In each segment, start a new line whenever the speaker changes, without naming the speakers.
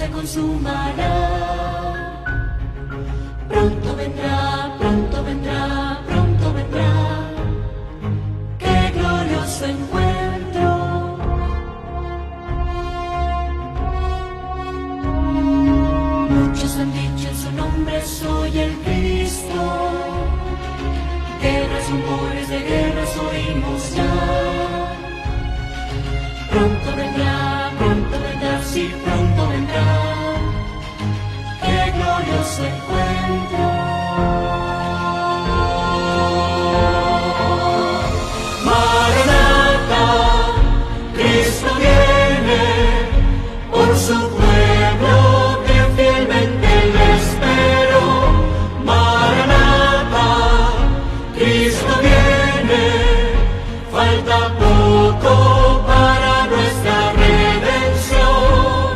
se consumará. Pronto vendrá, pronto vendrá, pronto vendrá. ¡Qué glorioso encuentro! Muchos han dicho en su nombre, soy el Cristo. Guerras, rumores de guerras oímos ya. Pronto vendrá, sí, pronto vendrá. ¡Qué glorioso encuentro! Maranatha, Cristo viene, por su pueblo que fielmente le espero. Maranatha, Cristo viene, falta poco para nuestra redención.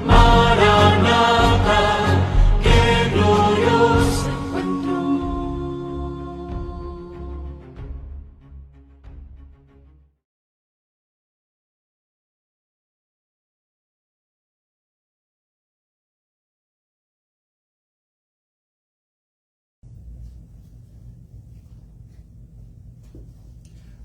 Maranatha, qué glorioso encuentro.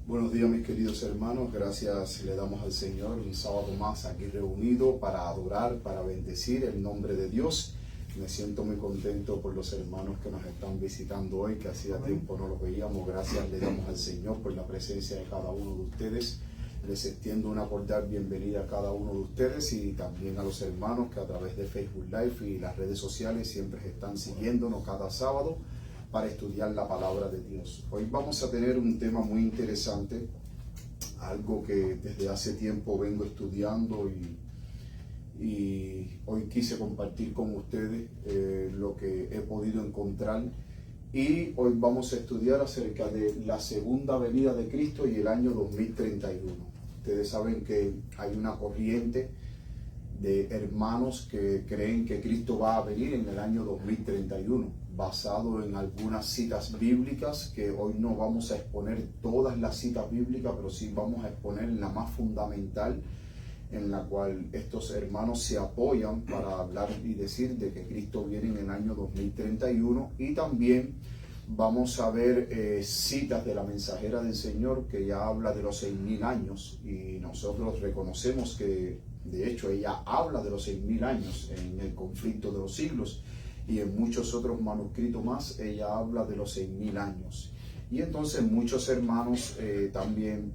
Buenos días, mis queridos hermanos. Gracias le damos al Señor un sábado más aquí reunido para adorar, para bendecir el nombre de Dios. Me siento muy contento por los hermanos que nos están visitando hoy, que hacía tiempo no los veíamos. Gracias le damos al Señor por la presencia de cada uno de ustedes. Les extiendo una cordial bienvenida a cada uno de ustedes y también a los hermanos que a través de Facebook Live y las redes sociales siempre están siguiéndonos cada sábado para estudiar la palabra de Dios. Hoy vamos a tener un tema muy interesante, algo que desde hace tiempo vengo estudiando y hoy quise compartir con ustedes lo que he podido encontrar. Y hoy vamos a estudiar acerca de la segunda venida de Cristo y el año 2031. Ustedes saben que hay una corriente de hermanos que creen que Cristo va a venir en el año 2031. Basado en algunas citas bíblicas, que hoy no vamos a exponer todas las citas bíblicas, pero sí vamos a exponer la más fundamental, en la cual estos hermanos se apoyan para hablar y decir de que Cristo viene en el año 2031. Y también vamos a ver citas de la mensajera del Señor, que ya habla de los 6000 años, y nosotros reconocemos que de hecho ella habla de los 6000 años en el conflicto de los siglos. Y en muchos otros manuscritos más, ella habla de los 6000 años. Y entonces muchos hermanos también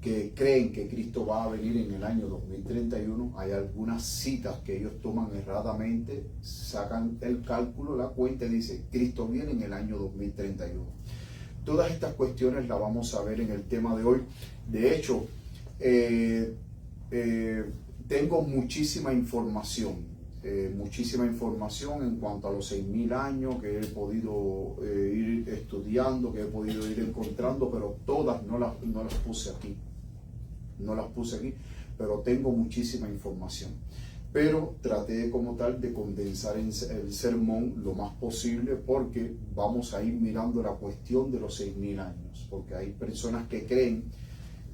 que creen que Cristo va a venir en el año 2031, hay algunas citas que ellos toman erradamente, sacan el cálculo, la cuenta y dice, Cristo viene en el año 2031. Todas estas cuestiones las vamos a ver en el tema de hoy. De hecho, tengo muchísima información en cuanto a los 6000 años que he podido ir estudiando, que he podido ir encontrando, pero todas no las puse aquí. No las puse aquí, pero tengo muchísima información. Pero traté como tal de condensar el sermón lo más posible, porque vamos a ir mirando la cuestión de los 6000 años, porque hay personas que creen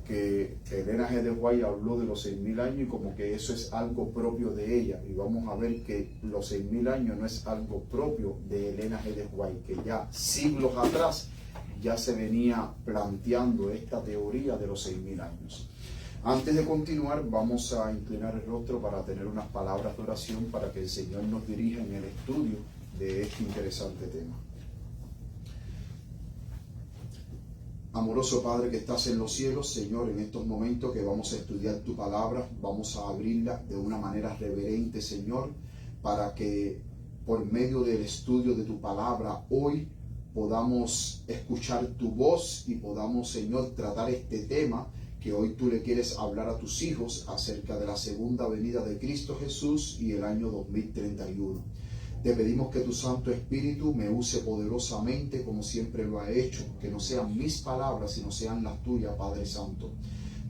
que Elena G. de White habló de los 6000 años y como que eso es algo propio de ella, y vamos a ver que los 6000 años no es algo propio de Elena G. de White, que ya siglos atrás ya se venía planteando esta teoría de los 6000 años. Antes de continuar, vamos a inclinar el rostro para tener unas palabras de oración para que el Señor nos dirija en el estudio de este interesante tema. Amoroso Padre que estás en los cielos, Señor, en estos momentos que vamos a estudiar tu palabra, vamos a abrirla de una manera reverente, Señor, para que por medio del estudio de tu palabra hoy podamos escuchar tu voz y podamos, Señor, tratar este tema que hoy tú le quieres hablar a tus hijos acerca de la segunda venida de Cristo Jesús y el año 2031. Te pedimos que tu Santo Espíritu me use poderosamente como siempre lo ha hecho, que no sean mis palabras, sino sean las tuyas, Padre Santo.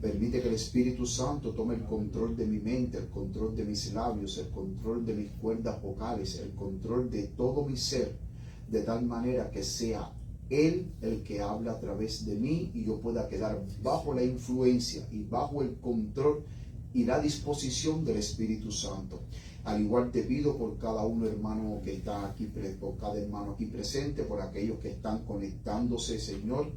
Permite que el Espíritu Santo tome el control de mi mente, el control de mis labios, el control de mis cuerdas vocales, el control de todo mi ser, de tal manera que sea Él el que habla a través de mí y yo pueda quedar bajo la influencia y bajo el control y la disposición del Espíritu Santo. Al igual te pido por cada uno, hermano, que está aquí, por cada hermano aquí presente, por aquellos que están conectándose, Señor,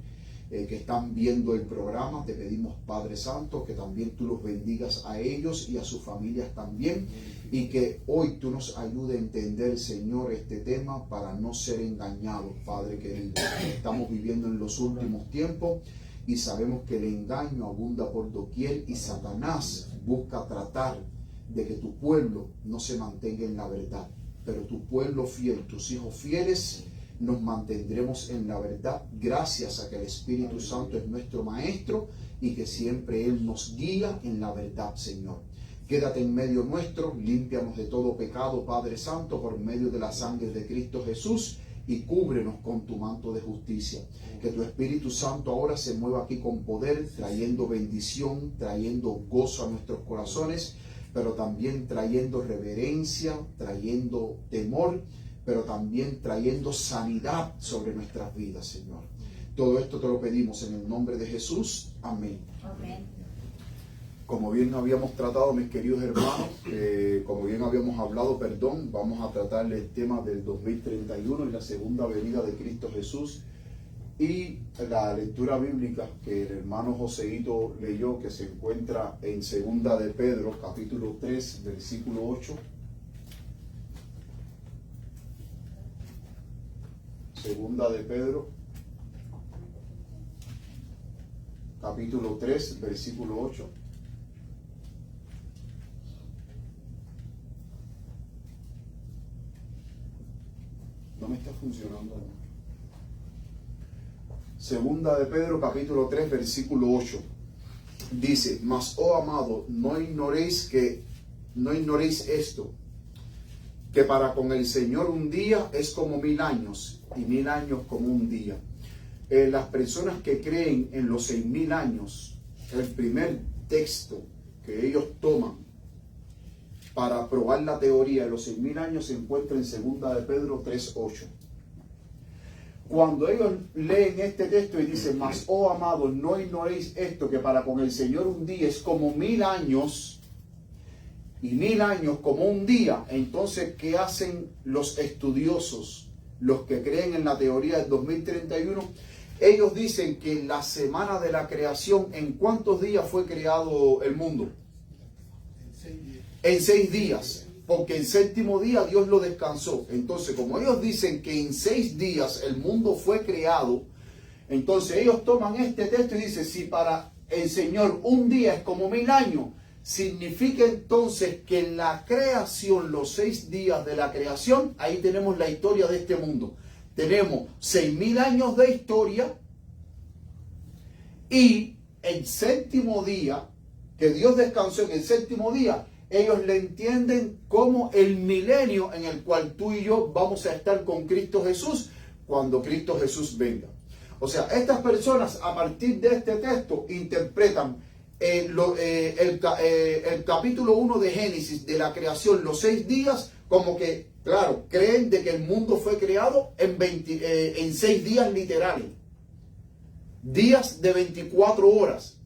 que están viendo el programa. Te pedimos, Padre Santo, que también tú los bendigas a ellos y a sus familias también, y que hoy tú nos ayudes a entender, Señor, este tema para no ser engañados, Padre querido. Estamos viviendo en los últimos tiempos y sabemos que el engaño abunda por doquier y Satanás busca tratar de que tu pueblo no se mantenga en la verdad. Pero tu pueblo fiel, tus hijos fieles, nos mantendremos en la verdad gracias a que el Espíritu Santo es nuestro Maestro y que siempre Él nos guía en la verdad, Señor. Quédate en medio nuestro, límpianos de todo pecado, Padre Santo, por medio de la sangre de Cristo Jesús, y cúbrenos con tu manto de justicia. Que tu Espíritu Santo ahora se mueva aquí con poder, trayendo bendición, trayendo gozo a nuestros corazones, pero también trayendo reverencia, trayendo temor, pero también trayendo sanidad sobre nuestras vidas, Señor. Todo esto te lo pedimos en el nombre de Jesús. Amén.
Amén.
Como bien habíamos tratado, mis queridos hermanos, como bien habíamos hablado, vamos a tratar el tema del 2031 y la segunda venida de Cristo Jesús, y la lectura bíblica que el hermano Joseito leyó, que se encuentra en Segunda de Pedro, capítulo 3, versículo 8. Segunda de Pedro, capítulo 3, versículo 8. No me está funcionando. Segunda de Pedro, capítulo 3, versículo 8. Dice: mas, oh amado, no ignoréis esto, que para con el Señor un día es como 1000 años, y 1000 años como un día. Las personas que creen en los 6000 años, el primer texto que ellos toman para probar la teoría de los 6000 años se encuentra en Segunda de Pedro 3:8. Cuando ellos leen este texto y dicen: mas, oh amados, no ignoréis esto, que para con el Señor un día es como 1000 años, y 1000 años como un día. Entonces, ¿qué hacen los estudiosos, los que creen en la teoría del 2031? Ellos dicen que en la semana de la creación, ¿en cuántos días fue creado el mundo? En 6 días, porque el séptimo día Dios lo descansó. Entonces, como ellos dicen que en 6 días el mundo fue creado, entonces ellos toman este texto y dicen: si para el Señor un día es como 1000 años, significa entonces que en la creación, los 6 días de la creación, ahí tenemos la historia de este mundo. Tenemos 6000 años de historia, y el séptimo día, que Dios descansó en el séptimo día, ellos le entienden como el milenio en el cual tú y yo vamos a estar con Cristo Jesús cuando Cristo Jesús venga. O sea, estas personas, a partir de este texto, interpretan el capítulo 1 de Génesis, de la creación, los 6 días, como que, claro, creen de que el mundo fue creado en 6 días literales, días de 24 horas,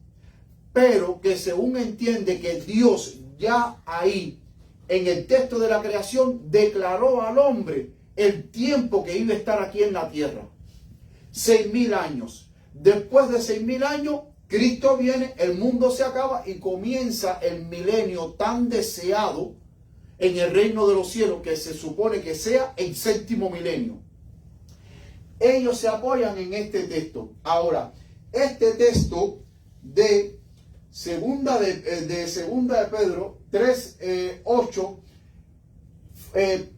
pero que según entiende que Dios ya ahí, en el texto de la creación, declaró al hombre el tiempo que iba a estar aquí en la tierra. 6000 años. Después de 6000 años, Cristo viene, el mundo se acaba y comienza el milenio tan deseado en el reino de los cielos, que se supone que sea el séptimo milenio. Ellos se apoyan en este texto. Ahora, este texto de Segunda de Pedro 3:8,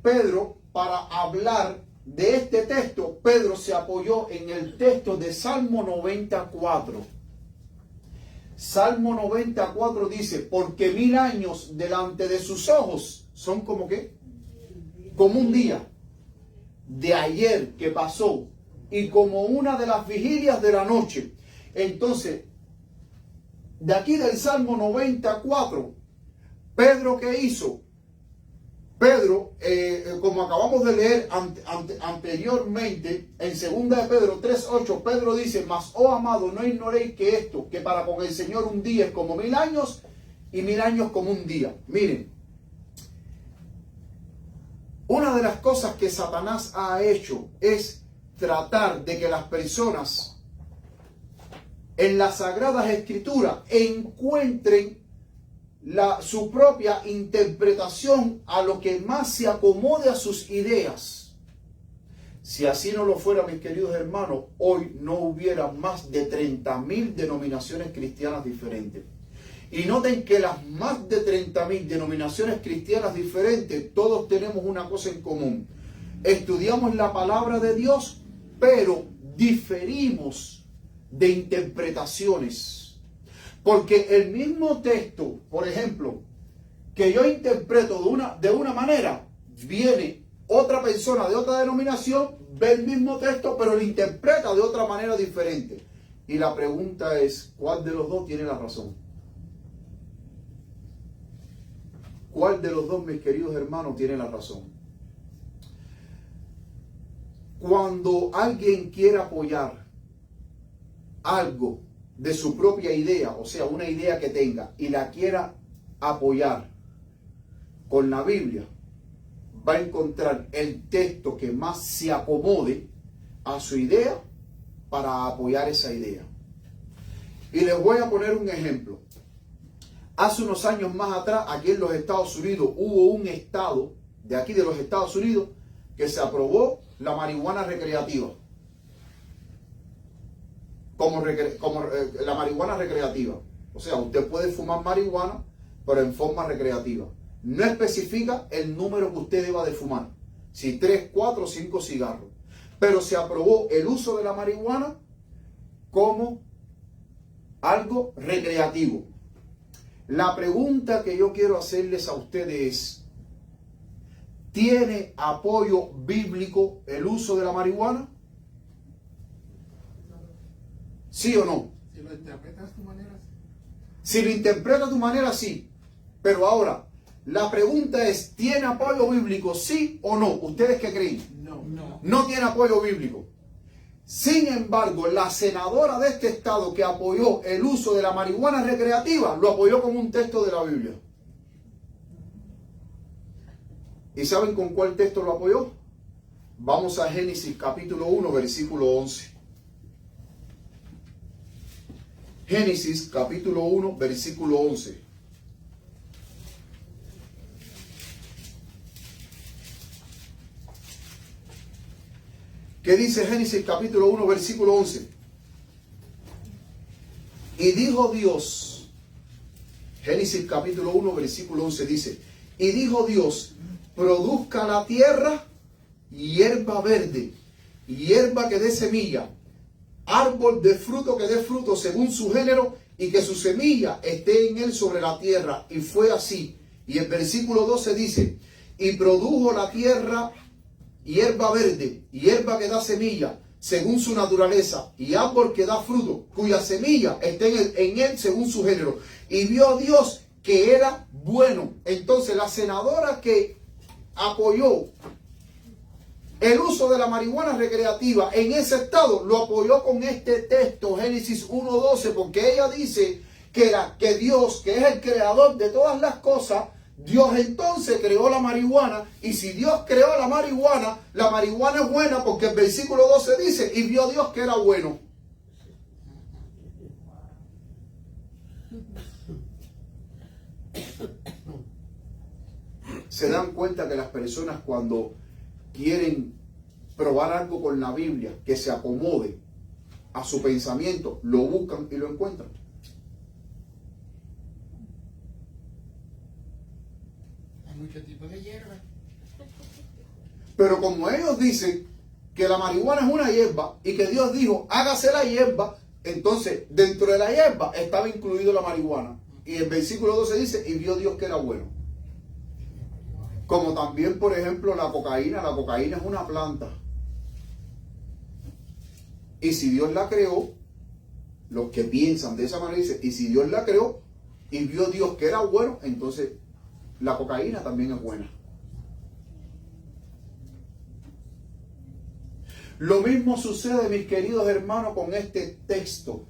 Pedro, para hablar de este texto, Pedro se apoyó en el texto de Salmo 94. Salmo 94 dice: porque 1000 años delante de sus ojos son como ¿qué? Como un día de ayer que pasó, y como una de las vigilias de la noche. Entonces, de aquí del Salmo 94, ¿Pedro qué hizo? Pedro, como acabamos de leer anteriormente, en 2 de Pedro 3:8, Pedro dice: mas, oh amado, no ignoréis que esto, que para con el Señor un día es como 1000 años, y 1000 años como un día. Miren, Una de las cosas que Satanás ha hecho es tratar de que las personas en las Sagradas Escrituras encuentren su propia interpretación a lo que más se acomode a sus ideas. Si así no lo fuera, mis queridos hermanos, hoy no hubiera más de 30.000 denominaciones cristianas diferentes. Y noten que las más de 30.000 denominaciones cristianas diferentes, todos tenemos una cosa en común. Estudiamos la palabra de Dios, pero diferimos de interpretaciones. Porque el mismo texto, por ejemplo, que yo interpreto de una manera, viene otra persona de otra denominación, ve el mismo texto, pero lo interpreta de otra manera diferente. Y la pregunta es, ¿cuál de los dos tiene la razón? ¿Cuál de los dos, mis queridos hermanos, tiene la razón? Cuando alguien quiere apoyar algo de su propia idea, o sea, una idea que tenga, y la quiera apoyar con la Biblia, va a encontrar el texto que más se acomode a su idea para apoyar esa idea. Y les voy a poner un ejemplo. Hace unos años más atrás, aquí en los Estados Unidos, hubo un estado de aquí de los Estados Unidos que se aprobó la marihuana recreativa. Como la marihuana recreativa. O sea, usted puede fumar marihuana, pero en forma recreativa. No especifica el número que usted deba de fumar. Si 3, 4 o 5 cigarros. Pero se aprobó el uso de la marihuana como algo recreativo. La pregunta que yo quiero hacerles a ustedes es, ¿tiene apoyo bíblico el uso de la marihuana? ¿Sí o no?
Si lo interpretas a tu manera, sí.
Si lo interpreta a tu manera, sí. Pero ahora, la pregunta es, ¿tiene apoyo bíblico, sí o no? ¿Ustedes qué creen?
No.
No tiene apoyo bíblico. Sin embargo, la senadora de este estado que apoyó el uso de la marihuana recreativa, lo apoyó con un texto de la Biblia. ¿Y saben con cuál texto lo apoyó? Vamos a Génesis capítulo 1, versículo 11. Génesis capítulo 1, versículo 11. ¿Qué dice Génesis capítulo 1, versículo 11? Y dijo Dios, Génesis capítulo 1, versículo 11 dice, y dijo Dios, produzca la tierra hierba verde, hierba que dé semilla, árbol de fruto que dé fruto según su género, y que su semilla esté en él sobre la tierra. Y fue así. Y el versículo 12 dice, y produjo la tierra hierba verde, hierba que da semilla, según su naturaleza, y árbol que da fruto, cuya semilla esté en él según su género. Y vio Dios que era bueno. Entonces la senadora que apoyó el uso de la marihuana recreativa en ese estado, lo apoyó con este texto, Génesis 1:12, porque ella dice que Dios, que es el creador de todas las cosas, Dios entonces creó la marihuana, y si Dios creó la marihuana es buena, porque el versículo 12 dice, y vio Dios que era bueno. Se dan cuenta que las personas cuando quieren probar algo con la Biblia que se acomode a su pensamiento, lo buscan y lo encuentran.
Hay muchos tipos de hierba.
Pero como ellos dicen que la marihuana es una hierba y que Dios dijo, hágase la hierba, entonces dentro de la hierba estaba incluido la marihuana. Y el versículo 12 dice, y vio Dios que era bueno. Como también, por ejemplo, la cocaína es una planta. Y si Dios la creó, los que piensan de esa manera dicen, y si Dios la creó y vio Dios que era bueno, entonces la cocaína también es buena. Lo mismo sucede, mis queridos hermanos, con este texto.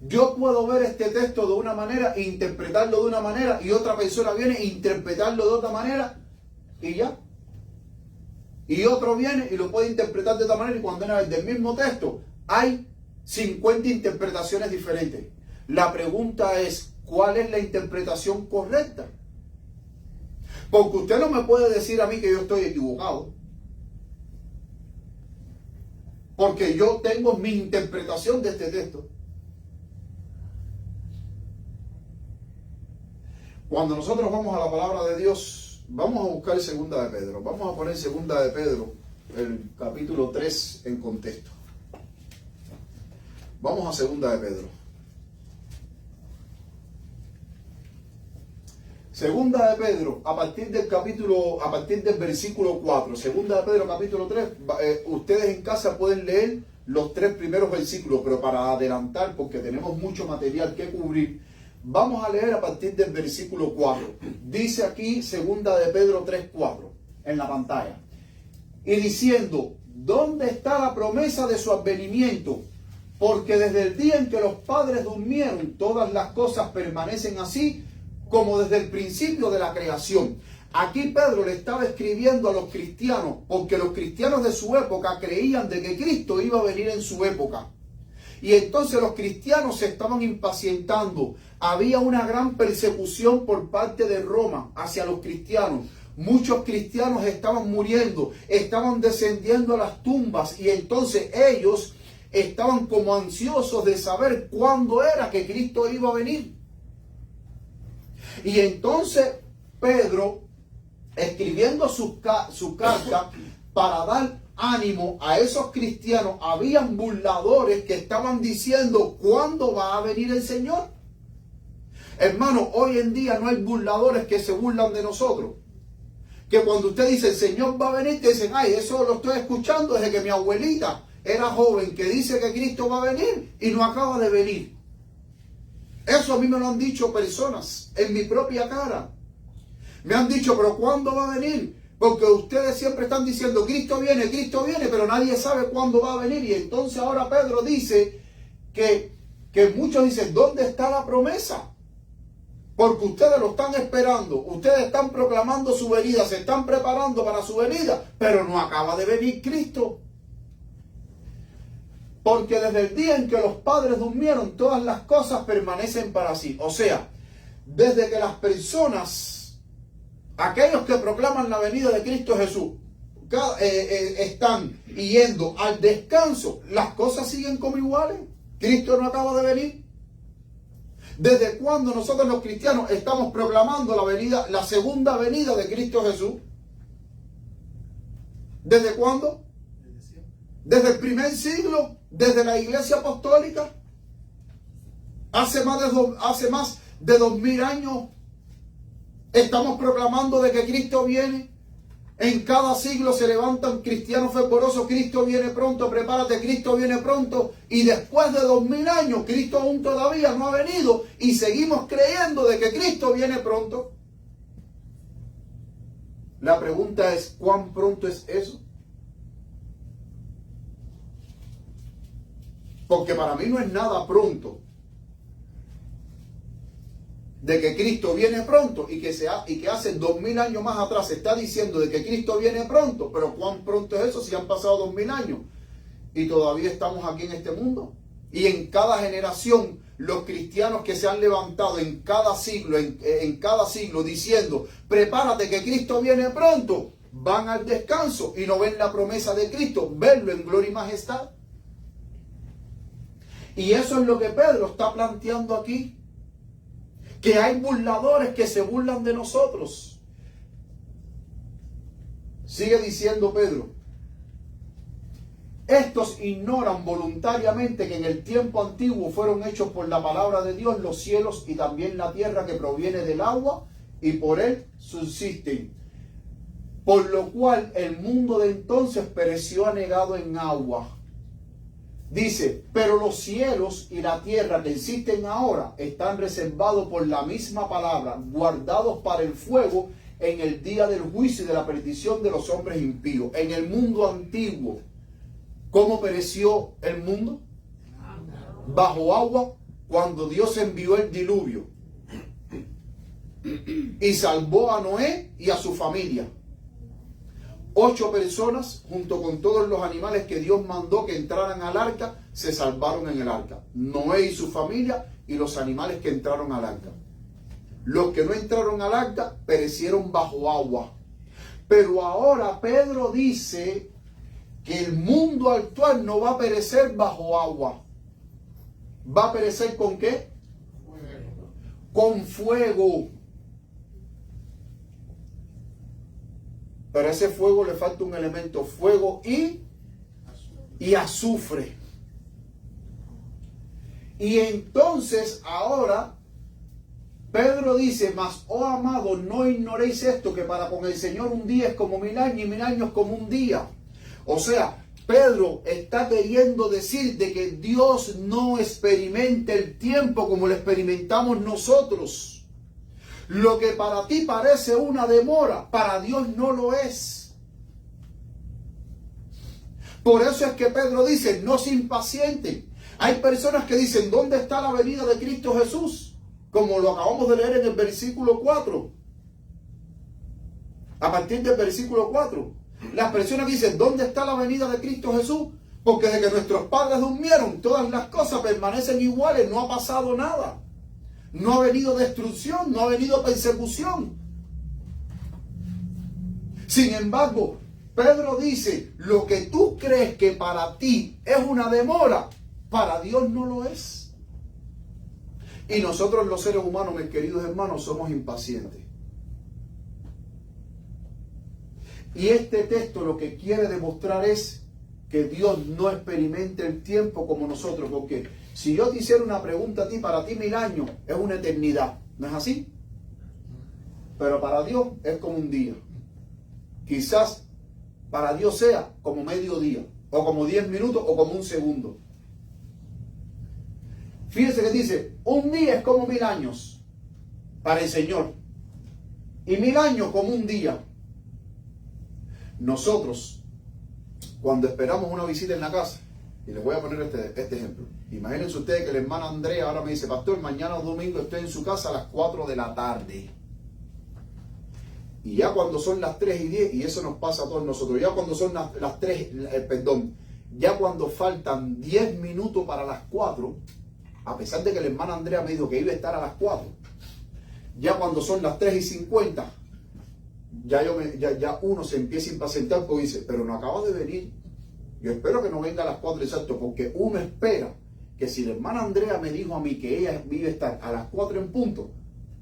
Yo puedo ver este texto de una manera, interpretarlo de una manera, y otra persona viene a interpretarlo de otra manera, y ya. Y otro viene y lo puede interpretar de otra manera, y cuando es del mismo texto hay 50 interpretaciones diferentes. La pregunta es, ¿cuál es la interpretación correcta? Porque usted no me puede decir a mí que yo estoy equivocado, porque yo tengo mi interpretación de este texto. Cuando nosotros vamos a la palabra de Dios, vamos a buscar segunda de Pedro. Vamos a poner segunda de Pedro, el capítulo 3 en contexto. Vamos a segunda de Pedro. Segunda de Pedro, a partir del versículo 4. Segunda de Pedro, capítulo 3. Ustedes en casa pueden leer los 3 primeros versículos, pero para adelantar, porque tenemos mucho material que cubrir, vamos a leer a partir del versículo 4. Dice aquí segunda de Pedro 3:4 en la pantalla. Y diciendo, ¿dónde está la promesa de su advenimiento? Porque desde el día en que los padres durmieron, todas las cosas permanecen así como desde el principio de la creación. Aquí Pedro le estaba escribiendo a los cristianos, porque los cristianos de su época creían de que Cristo iba a venir en su época. Y entonces los cristianos se estaban impacientando. Había una gran persecución por parte de Roma hacia los cristianos. Muchos cristianos estaban muriendo, estaban descendiendo a las tumbas, y entonces ellos estaban como ansiosos de saber cuándo era que Cristo iba a venir. Y entonces Pedro, escribiendo su carta para dar ánimo a esos cristianos, habían burladores que estaban diciendo, ¿cuándo va a venir el Señor? Hermano, hoy en día no hay burladores que se burlan de nosotros. Que cuando usted dice, el Señor va a venir, te dicen, ay, eso lo estoy escuchando desde que mi abuelita era joven, que dice que Cristo va a venir y no acaba de venir. Eso a mí me lo han dicho personas en mi propia cara. Me han dicho, pero ¿cuándo va a venir? Porque ustedes siempre están diciendo, Cristo viene, pero nadie sabe cuándo va a venir. Y entonces ahora Pedro dice que muchos dicen, ¿dónde está la promesa? Porque ustedes lo están esperando, ustedes están proclamando su venida, se están preparando para su venida, pero no acaba de venir Cristo. Porque desde el día en que los padres durmieron, todas las cosas permanecen para sí. O sea, desde que las personas, aquellos que proclaman la venida de Cristo Jesús, están yendo al descanso, las cosas siguen como iguales. Cristo no acaba de venir. ¿Desde cuándo nosotros los cristianos estamos proclamando la segunda venida de Cristo Jesús? ¿Desde cuándo? ¿Desde el primer siglo? ¿Desde la iglesia apostólica? Hace más de 2000 años estamos proclamando de que Cristo viene. En cada siglo se levantan cristianos fervorosos, Cristo viene pronto, prepárate, Cristo viene pronto. Y después de 2000 años, Cristo aún todavía no ha venido y seguimos creyendo de que Cristo viene pronto. La pregunta es, ¿cuán pronto es eso? Porque para mí no es nada pronto de que Cristo viene pronto y que hace 2000 años más atrás se está diciendo de que Cristo viene pronto, pero ¿cuán pronto es eso si han pasado 2000 años y todavía estamos aquí en este mundo? Y en cada generación los cristianos que se han levantado en cada siglo diciendo, prepárate que Cristo viene pronto, van al descanso y no ven la promesa de Cristo, verlo en gloria y majestad. Y eso es lo que Pedro está planteando aquí. Que hay burladores que se burlan de nosotros. Sigue diciendo Pedro. Estos ignoran voluntariamente que en el tiempo antiguo fueron hechos por la palabra de Dios los cielos y también la tierra que proviene del agua y por él subsisten. Por lo cual el mundo de entonces pereció anegado en agua. Dice, pero los cielos y la tierra que existen ahora están reservados por la misma palabra, guardados para el fuego en el día del juicio y de la perdición de los hombres impíos. En el mundo antiguo, ¿cómo pereció el mundo? Bajo agua, cuando Dios envió el diluvio y salvó a Noé y a su familia. 8 personas, junto con todos los animales que Dios mandó que entraran al arca, se salvaron en el arca. Noé y su familia y los animales que entraron al arca. Los que no entraron al arca perecieron bajo agua. Pero ahora Pedro dice que el mundo actual no va a perecer bajo agua. ¿Va a perecer con qué?
Fuego.
Con fuego. Pero a ese fuego le falta un elemento, fuego y azufre. Y entonces ahora Pedro dice, mas, oh amados, no ignoréis esto, que para con el Señor un día es como 1000 años y 1000 años como un día. O sea, Pedro está queriendo decir de que Dios no experimenta el tiempo como lo experimentamos nosotros. Lo que para ti parece una demora, para Dios no lo es. Por eso es que Pedro dice, no se impacienten. Hay personas que dicen, ¿dónde está la venida de Cristo Jesús? Como lo acabamos de leer en el versículo 4. A partir del versículo 4. Las personas dicen, ¿dónde está la venida de Cristo Jesús? Porque desde que nuestros padres durmieron, todas las cosas permanecen iguales, no ha pasado nada. No ha venido destrucción, no ha venido persecución. Sin embargo, Pedro dice, lo que tú crees que para ti es una demora, para Dios no lo es. Y nosotros los seres humanos, mis queridos hermanos, somos impacientes. Y este texto lo que quiere demostrar es que Dios no experimenta el tiempo como nosotros. Porque si yo te hiciera una pregunta a ti, para ti 1000 años es una eternidad. ¿No es así? Pero para Dios es como un día. Quizás para Dios sea como medio día, o como 10 minutos, o como un segundo. Fíjense que dice, un día es como 1000 años para el Señor. Y 1000 años como un día. Nosotros, cuando esperamos una visita en la casa, y les voy a poner este ejemplo. Imagínense ustedes que la hermana Andrea ahora me dice, pastor, mañana domingo estoy en su casa a las 4 de la tarde. Y ya cuando son las 3:10, y eso nos pasa a todos nosotros, ya cuando son las 3, ya cuando faltan 10 minutos para las 4, a pesar de que la hermana Andrea me dijo que iba a estar a las 4, ya cuando son las 3:50, ya uno se empieza a impacientar porque dice, pero no acaba de venir. Yo espero que no venga a las 4 exacto, porque uno espera que si la hermana Andrea me dijo a mí que ella iba a estar a las 4 en punto,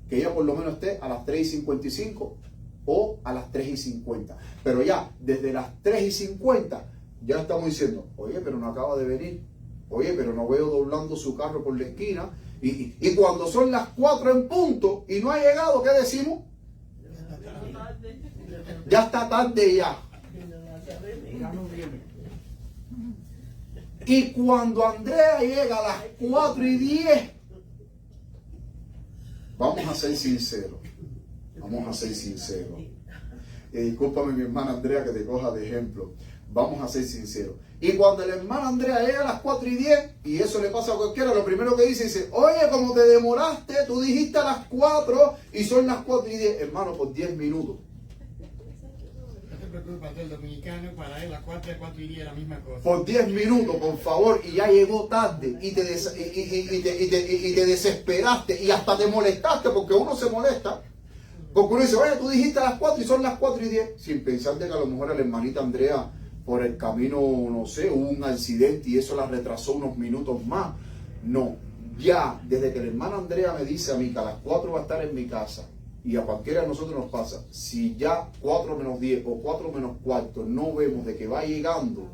que ella por lo menos esté a las 3:55 o a las 3:50. Pero ya desde las 3:50 ya estamos diciendo, oye, pero no acaba de venir. Oye, pero no veo doblando su carro por la esquina. Y cuando son las 4 en punto y no ha llegado, ¿qué decimos? Ya está tarde ya. Y cuando Andrea llega a las 4:10, vamos a ser sinceros. Vamos a ser sinceros. Discúlpame, mi hermana Andrea, que te coja de ejemplo. Vamos a ser sinceros. Y cuando la hermana Andrea llega a las 4:10, y eso le pasa a cualquiera, lo primero que dice, oye, como te demoraste, tú dijiste a las 4 y son las 4:10. Hermano, por 10 minutos.
No te preocupes, el dominicano para él las 4 y 4:10 es la misma cosa.
Por 10 minutos, por favor, y ya llegó tarde, y te desesperaste, y hasta te molestaste, porque uno se molesta. Porque uno dice, oye, tú dijiste a las 4 y son las 4:10. Sin pensar de que a lo mejor a la hermanita Andrea, por el camino, no sé, hubo un accidente y eso la retrasó unos minutos más. No, ya desde que la hermana Andrea me dice a mí que a las 4 va a estar en mi casa, y a cualquiera de nosotros nos pasa, si ya 4:10 o 4:15 no vemos de que va llegando,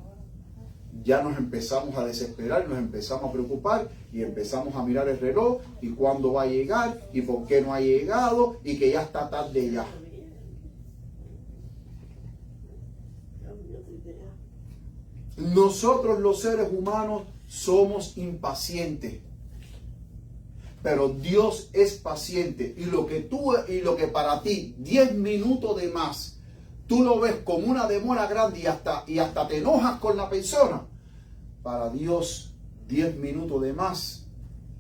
ya nos empezamos a desesperar, nos empezamos a preocupar y empezamos a mirar el reloj y cuándo va a llegar y por qué no ha llegado y que ya está tarde ya. Nosotros los seres humanos somos impacientes, pero Dios es paciente, y lo que para ti 10 minutos de más tú lo ves como una demora grande y hasta te enojas con la persona, para Dios 10 minutos de más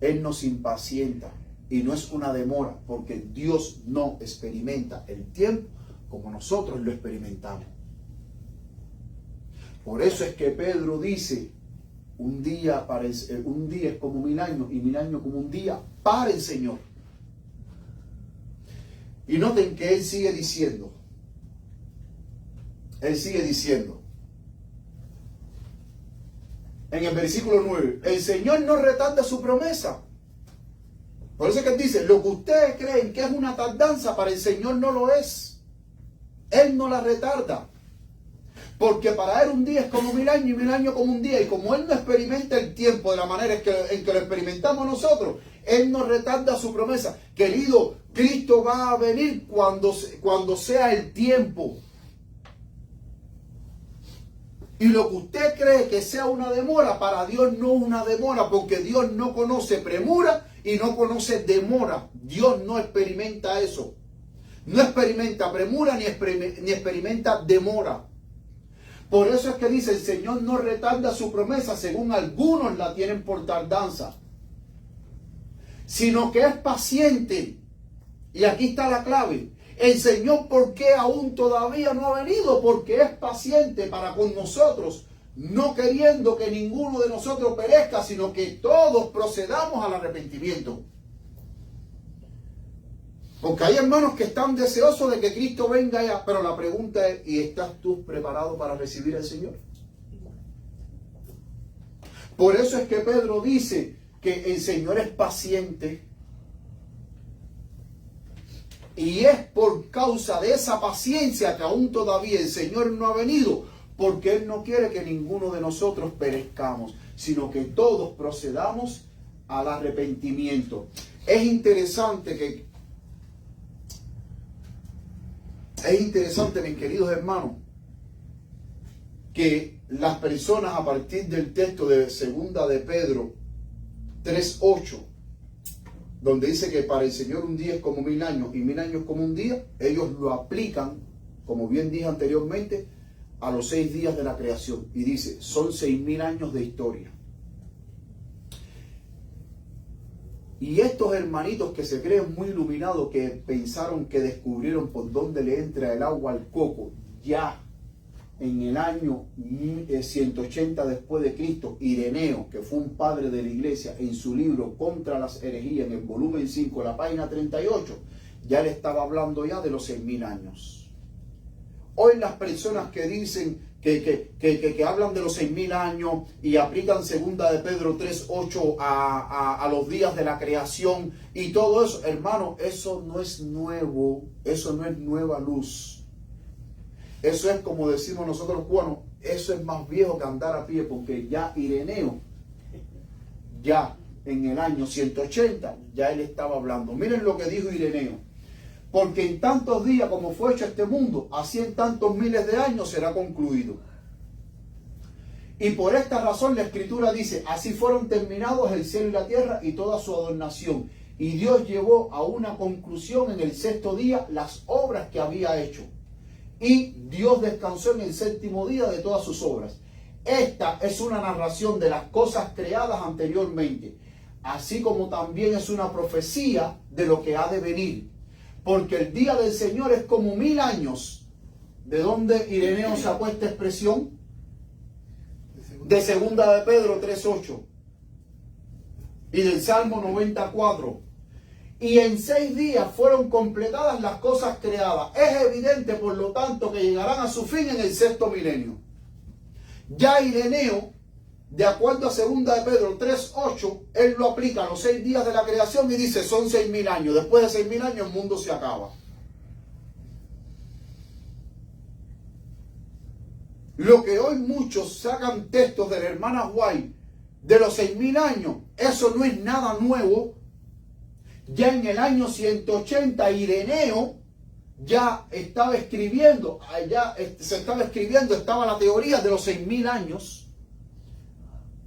Él nos impacienta y no es una demora, porque Dios no experimenta el tiempo como nosotros lo experimentamos. Por eso es que Pedro dice, un día es como 1000 años y 1000 años como un día para el Señor. Y noten que él sigue diciendo, en el versículo 9, el Señor no retarda su promesa. Por eso es que él dice, lo que ustedes creen que es una tardanza, para el Señor no lo es. Él no la retarda. Porque para Él un día es como 1000 años y 1000 años como un día. Y como Él no experimenta el tiempo de la manera en que lo experimentamos nosotros, Él no retarda su promesa. Querido, Cristo va a venir cuando sea el tiempo. Y lo que usted cree que sea una demora, para Dios no es una demora, porque Dios no conoce premura y no conoce demora. Dios no experimenta eso. No experimenta premura ni experimenta demora. Por eso es que dice, el Señor no retarda su promesa, según algunos la tienen por tardanza, sino que es paciente. Y aquí está la clave. El Señor, ¿por qué aún todavía no ha venido? Porque es paciente para con nosotros, no queriendo que ninguno de nosotros perezca, sino que todos procedamos al arrepentimiento. Porque hay hermanos que están deseosos de que Cristo venga ya, pero la pregunta es, ¿y estás tú preparado para recibir al Señor? Por eso es que Pedro dice que el Señor es paciente. Y es por causa de esa paciencia que aún todavía el Señor no ha venido, porque Él no quiere que ninguno de nosotros perezcamos, sino que todos procedamos al arrepentimiento. Es interesante, mis queridos hermanos, que las personas, a partir del texto de 2 de Pedro 3:8, donde dice que para el Señor un día es como 1000 años y 1000 años como un día, ellos lo aplican, como bien dije anteriormente, a los 6 días de la creación. Y dice, son 6000 años de historia. Y estos hermanitos que se creen muy iluminados, que pensaron que descubrieron por dónde le entra el agua al coco, ya en el año 180 después de Cristo, Ireneo, que fue un padre de la iglesia, en su libro Contra las herejías, en el volumen 5, la página 38, ya le estaba hablando ya de los 6000 años. Hoy las personas que dicen que hablan de los 6000 años y aplican 2 de Pedro 3:8 a los días de la creación y todo eso, hermano, eso no es nuevo, eso no es nueva luz. Eso es como decimos nosotros cubanos, eso es más viejo que andar a pie, porque ya Ireneo, ya en el año 180, ya él estaba hablando. Miren lo que dijo Ireneo. Porque en tantos días como fue hecho este mundo, así en tantos miles de años será concluido. Y por esta razón la Escritura dice, así fueron terminados el cielo y la tierra y toda su adornación. Y Dios llevó a una conclusión en el 6º día las obras que había hecho. Y Dios descansó en el 7º día de todas sus obras. Esta es una narración de las cosas creadas anteriormente, así como también es una profecía de lo que ha de venir. Porque el día del Señor es como 1000 años. ¿De dónde Ireneo sacó esta expresión? De 2 de Pedro 3:8 y del Salmo 94. Y en 6 días fueron completadas las cosas creadas. Es evidente, por lo tanto, que llegarán a su fin en el 6º milenio. Ya Ireneo, de acuerdo a 2 de Pedro 3:8, él lo aplica a los 6 días de la creación y dice, son 6000 años. Después de 6000 años el mundo se acaba. Lo que hoy muchos sacan textos de la hermana White de los 6000 años, eso no es nada nuevo. Ya en el año 180 Ireneo ya estaba escribiendo, estaba la teoría de los 6000 años,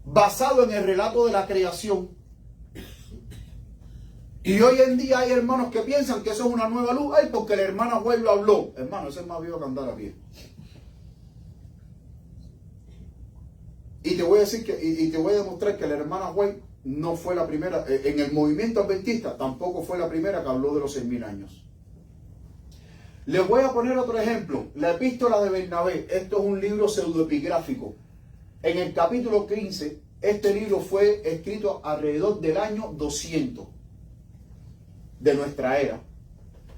basado en el relato de la creación. Y hoy en día hay hermanos que piensan que eso es una nueva luz, ay, porque la hermana White lo habló. Hermano, ese es más viejo que andar a pie. Y te voy a decir y te voy a demostrar que la hermana White no fue la primera, en el movimiento adventista tampoco fue la primera que habló de los 6000 años. Les voy a poner otro ejemplo. La epístola de Bernabé. Esto es un libro pseudoepigráfico. En el capítulo 15, este libro fue escrito alrededor del año 200 de nuestra era.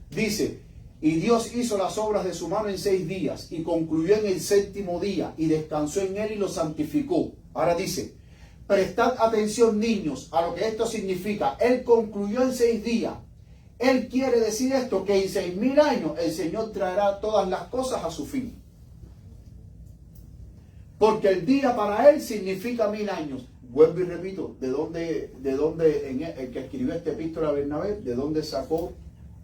Dice, y Dios hizo las obras de su mano en 6 días y concluyó en el 7º día y descansó en él y lo santificó. Ahora dice, prestad atención, niños, a lo que esto significa. Él concluyó en 6 días. Él quiere decir esto, que en 6.000 años el Señor traerá todas las cosas a su fin. Porque el día para él significa 1000 años. Vuelvo y repito, ¿de dónde el que escribió esta epístola a Bernabé, de dónde sacó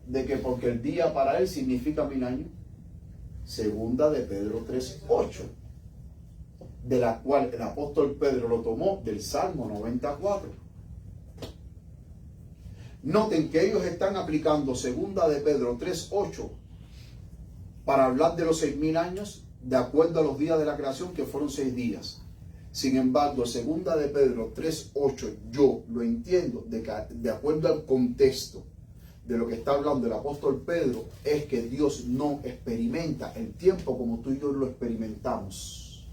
de que porque el día para él significa 1000 años? Segunda de Pedro 3:8, de la cual el apóstol Pedro lo tomó del Salmo 94. Noten que ellos están aplicando segunda de Pedro 3:8 para hablar de los 6000 años de acuerdo a los días de la creación, que fueron 6 días. Sin embargo, segunda de Pedro 3:8 yo lo entiendo de acuerdo al contexto de lo que está hablando el apóstol Pedro, es que Dios no experimenta el tiempo como tú y yo lo experimentamos.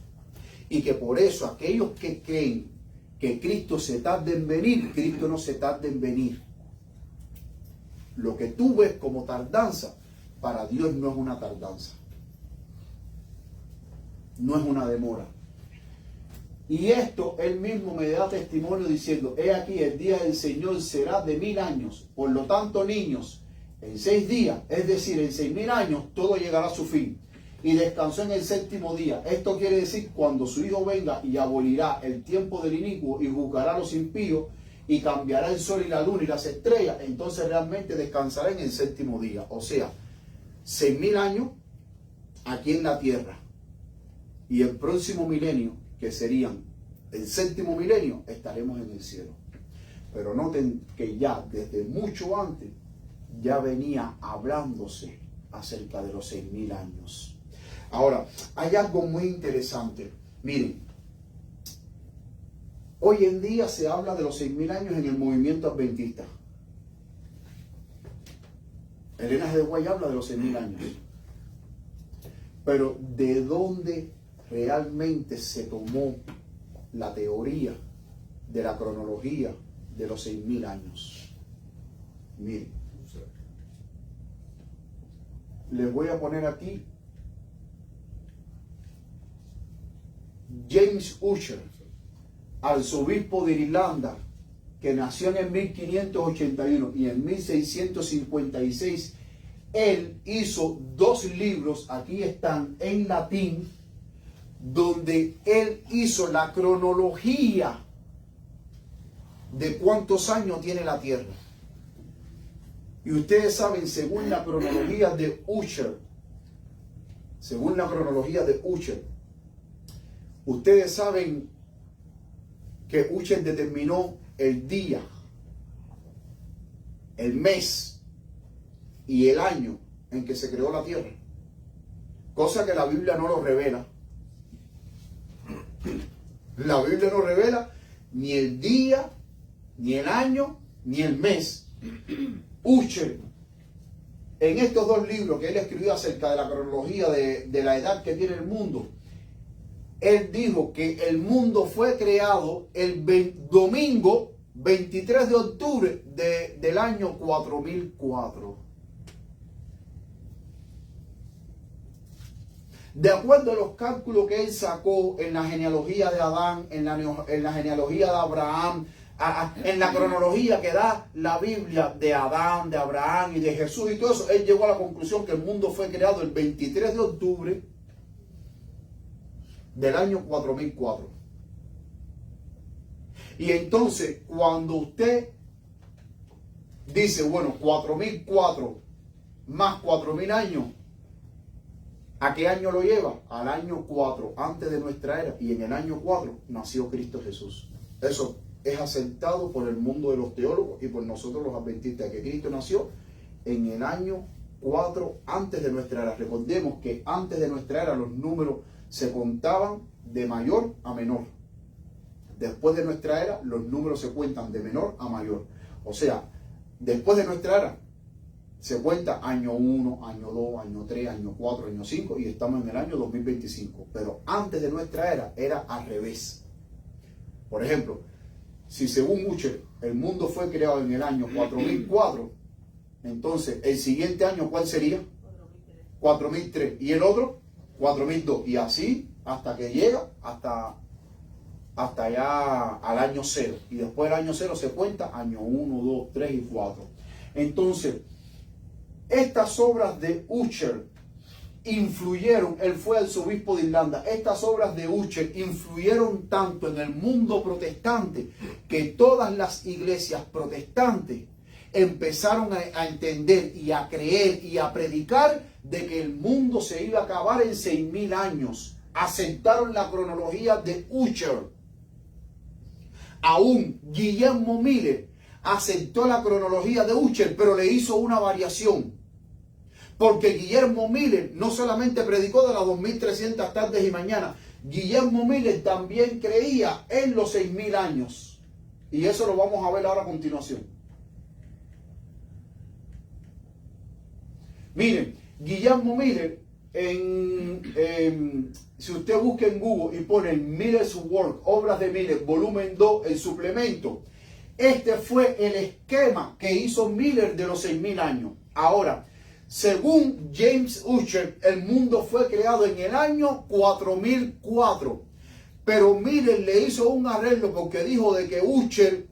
Y que por eso aquellos que creen que Cristo se tarda en venir, Cristo no se tarda en venir. Lo que tú ves como tardanza, para Dios no es una tardanza. No es una demora. Y esto él mismo me da testimonio diciendo, he aquí el día del Señor será de 1000 años. Por lo tanto, niños, en 6 días, es decir, en 6000 años, todo llegará a su fin. Y descansó en el 7º día. Esto quiere decir cuando su Hijo venga y abolirá el tiempo del inicuo y juzgará a los impíos y cambiará el sol y la luna y las estrellas, entonces realmente descansará en el 7º día. O sea, 6000 años aquí en la tierra. Y el próximo milenio, que serían el 7º milenio, estaremos en el cielo. Pero noten que ya desde mucho antes ya venía hablándose acerca de los 6000 años. Ahora, hay algo muy interesante. Miren, hoy en día se habla de los 6000 años en el movimiento adventista. Elena G. de White habla de los 6000 años. Pero ¿de dónde realmente se tomó la teoría de la cronología de los 6000 años? Miren, les voy a poner aquí James Ussher, arzobispo de Irlanda, que nació en el 1581 y en 1656, él hizo 2 libros, aquí están en latín, donde él hizo la cronología de cuántos años tiene la Tierra. Y ustedes saben, según la cronología de Ussher, ustedes saben que Ussher determinó el día, el mes y el año en que se creó la Tierra, cosa que la Biblia no lo revela. La Biblia no revela ni el día, ni el año, ni el mes. Ussher, en estos 2 libros que él escribió acerca de la cronología de la edad que tiene el mundo, él dijo que el mundo fue creado el domingo 23 de octubre del año 4004. De acuerdo a los cálculos que él sacó en la genealogía de Adán, en la genealogía de Abraham, en la cronología que da la Biblia de Adán, de Abraham y de Jesús y todo eso, él llegó a la conclusión que el mundo fue creado el 23 de octubre del año 4004. Y entonces, cuando usted dice, bueno, 4004 más 4000 años, ¿a qué año lo lleva? Al año 4 antes de nuestra era, y en el año 4 nació Cristo Jesús. Eso es aceptado por el mundo de los teólogos y por nosotros los adventistas, que Cristo nació en el año 4 antes de nuestra era. Recordemos que antes de nuestra era los números se contaban de mayor a menor. Después de nuestra era los números se cuentan de menor a mayor. O sea, después de nuestra era Se cuenta año 1, año 2, año 3, año 4, año 5 y estamos en el año 2025. Pero antes de nuestra era al revés. Por ejemplo, si según Ussher el mundo fue creado en el año 4004, entonces el siguiente año ¿cuál sería? 4003. Y el otro 4002. Y así hasta que llega hasta allá al año 0. Y después del año 0 se cuenta año 1, 2, 3 y 4. Entonces, estas obras de Ussher influyeron, él fue arzobispo de Irlanda, estas obras de Ussher influyeron tanto en el mundo protestante que todas las iglesias protestantes empezaron a entender y a creer y a predicar de que el mundo se iba a acabar en 6.000 años. Aceptaron la cronología de Ussher. Aún Guillermo Miller aceptó la cronología de Ussher, pero le hizo una variación. Porque Guillermo Miller no solamente predicó de las 2300 tardes y mañanas, Guillermo Miller también creía en los 6.000 años. Y eso lo vamos a ver ahora a continuación. Miren, Guillermo Miller, si usted busca en Google y pone Miller's Work, Obras de Miller, volumen 2, el suplemento, este fue el esquema que hizo Miller de los 6.000 años. Ahora, según James Ussher, el mundo fue creado en el año 4004. Pero Miller le hizo un arreglo porque dijo de que Ussher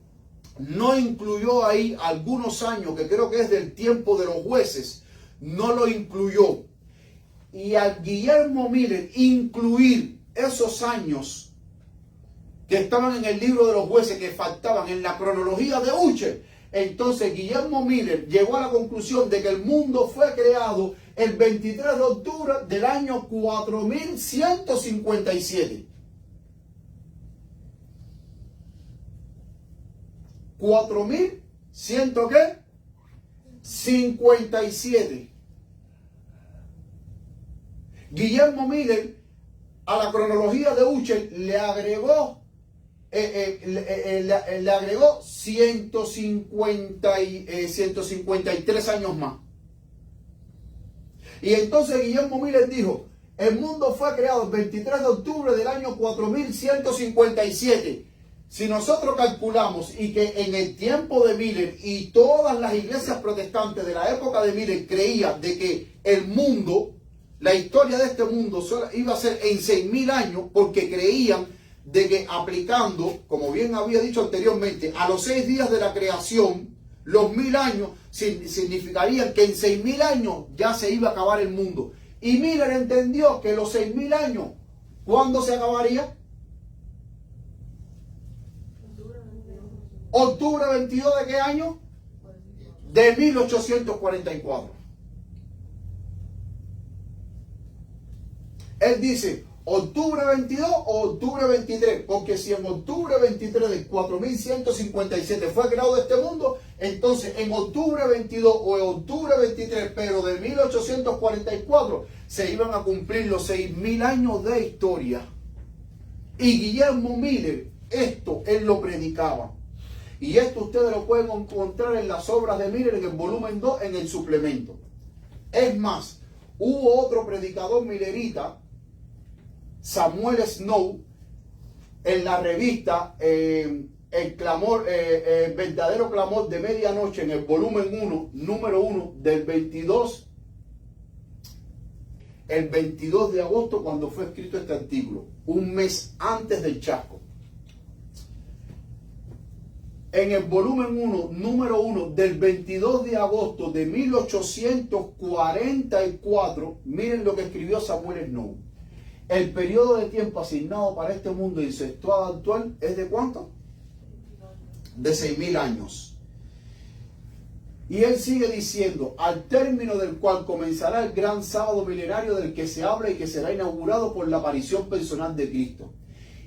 no incluyó ahí algunos años, que creo que es del tiempo de los jueces, no lo incluyó. Y al Guillermo Miller incluir esos años que estaban en el libro de los jueces, que faltaban en la cronología de Ussher, entonces Guillermo Miller llegó a la conclusión de que el mundo fue creado el 23 de octubre del año 4157. 4100 ¿qué? 57. Guillermo Miller a la cronología de Ussher le agregó 153 años más. Y entonces Guillermo Miller dijo, el mundo fue creado el 23 de octubre del año 4157. Si nosotros calculamos y que en el tiempo de Miller y todas las iglesias protestantes de la época de Miller creían de que el mundo, la historia de este mundo iba a ser en 6.000 años, porque creían de que aplicando, como bien había dicho anteriormente, a los 6 días de la creación, los 1000 años significarían que en 6.000 años ya se iba a acabar el mundo. Y Miller entendió que los 6.000 años, ¿cuándo se acabaría? Octubre 22 ¿de qué año? De 1844. Él dice, octubre 22 o octubre 23, porque si en octubre 23 del 4157 fue creado este mundo, entonces en octubre 22 o en octubre 23, pero de 1844, se iban a cumplir los 6.000 años de historia. Y Guillermo Miller, esto él lo predicaba. Y esto ustedes lo pueden encontrar en las obras de Miller en el volumen 2, en el suplemento. Es más, hubo otro predicador millerita, Samuel Snow, en la revista El verdadero clamor de medianoche, en el volumen 1, número 1, del 22, el 22 de agosto, cuando fue escrito este artículo, un mes antes del chasco. En el volumen 1, número 1, del 22 de agosto de 1844, miren lo que escribió Samuel Snow. El periodo de tiempo asignado para este mundo en su estado actual es ¿de cuánto? De 6.000 años. Y él sigue diciendo, al término del cual comenzará el gran sábado milenario del que se habla y que será inaugurado por la aparición personal de Cristo.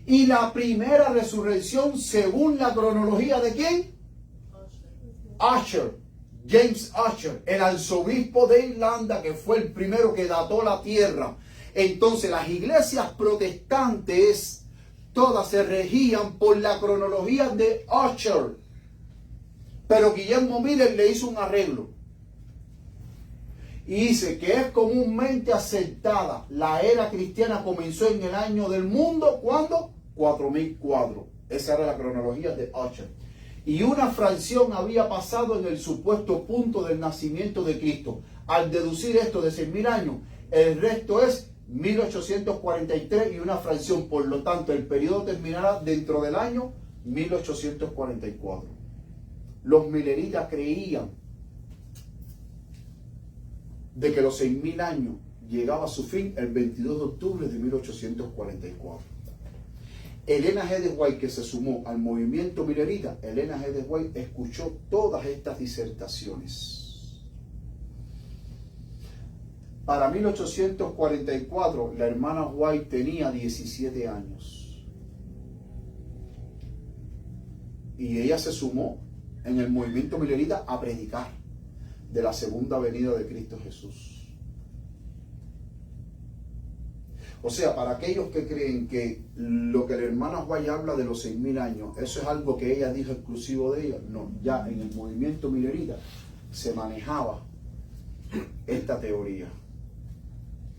Y la primera resurrección según la cronología ¿de quién? Ussher, James Ussher, el arzobispo de Irlanda, que fue el primero que dató la tierra. Entonces las iglesias protestantes todas se regían por la cronología de Ussher. Pero Guillermo Miller le hizo un arreglo. Y dice que es comúnmente aceptada. La era cristiana comenzó en el año del mundo, ¿cuándo? 4004. Esa era la cronología de Ussher. Y una fracción había pasado en el supuesto punto del nacimiento de Cristo. Al deducir esto de 6.000 años, el resto es 1843 y una fracción. Por lo tanto, el periodo terminará dentro del año 1844. Los mileritas creían de que los 6.000 años llegaba a su fin el 22 de octubre de 1844. Elena G. de White, que se sumó al movimiento milerita, Elena G. de White escuchó todas estas disertaciones. Para 1844, la hermana White tenía 17 años. Y ella se sumó en el movimiento milerita a predicar de la segunda venida de Cristo Jesús. O sea, para aquellos que creen que lo que la hermana White habla de los 6.000 años, eso es algo que ella dijo exclusivo de ella, no, ya en el movimiento milerita se manejaba esta teoría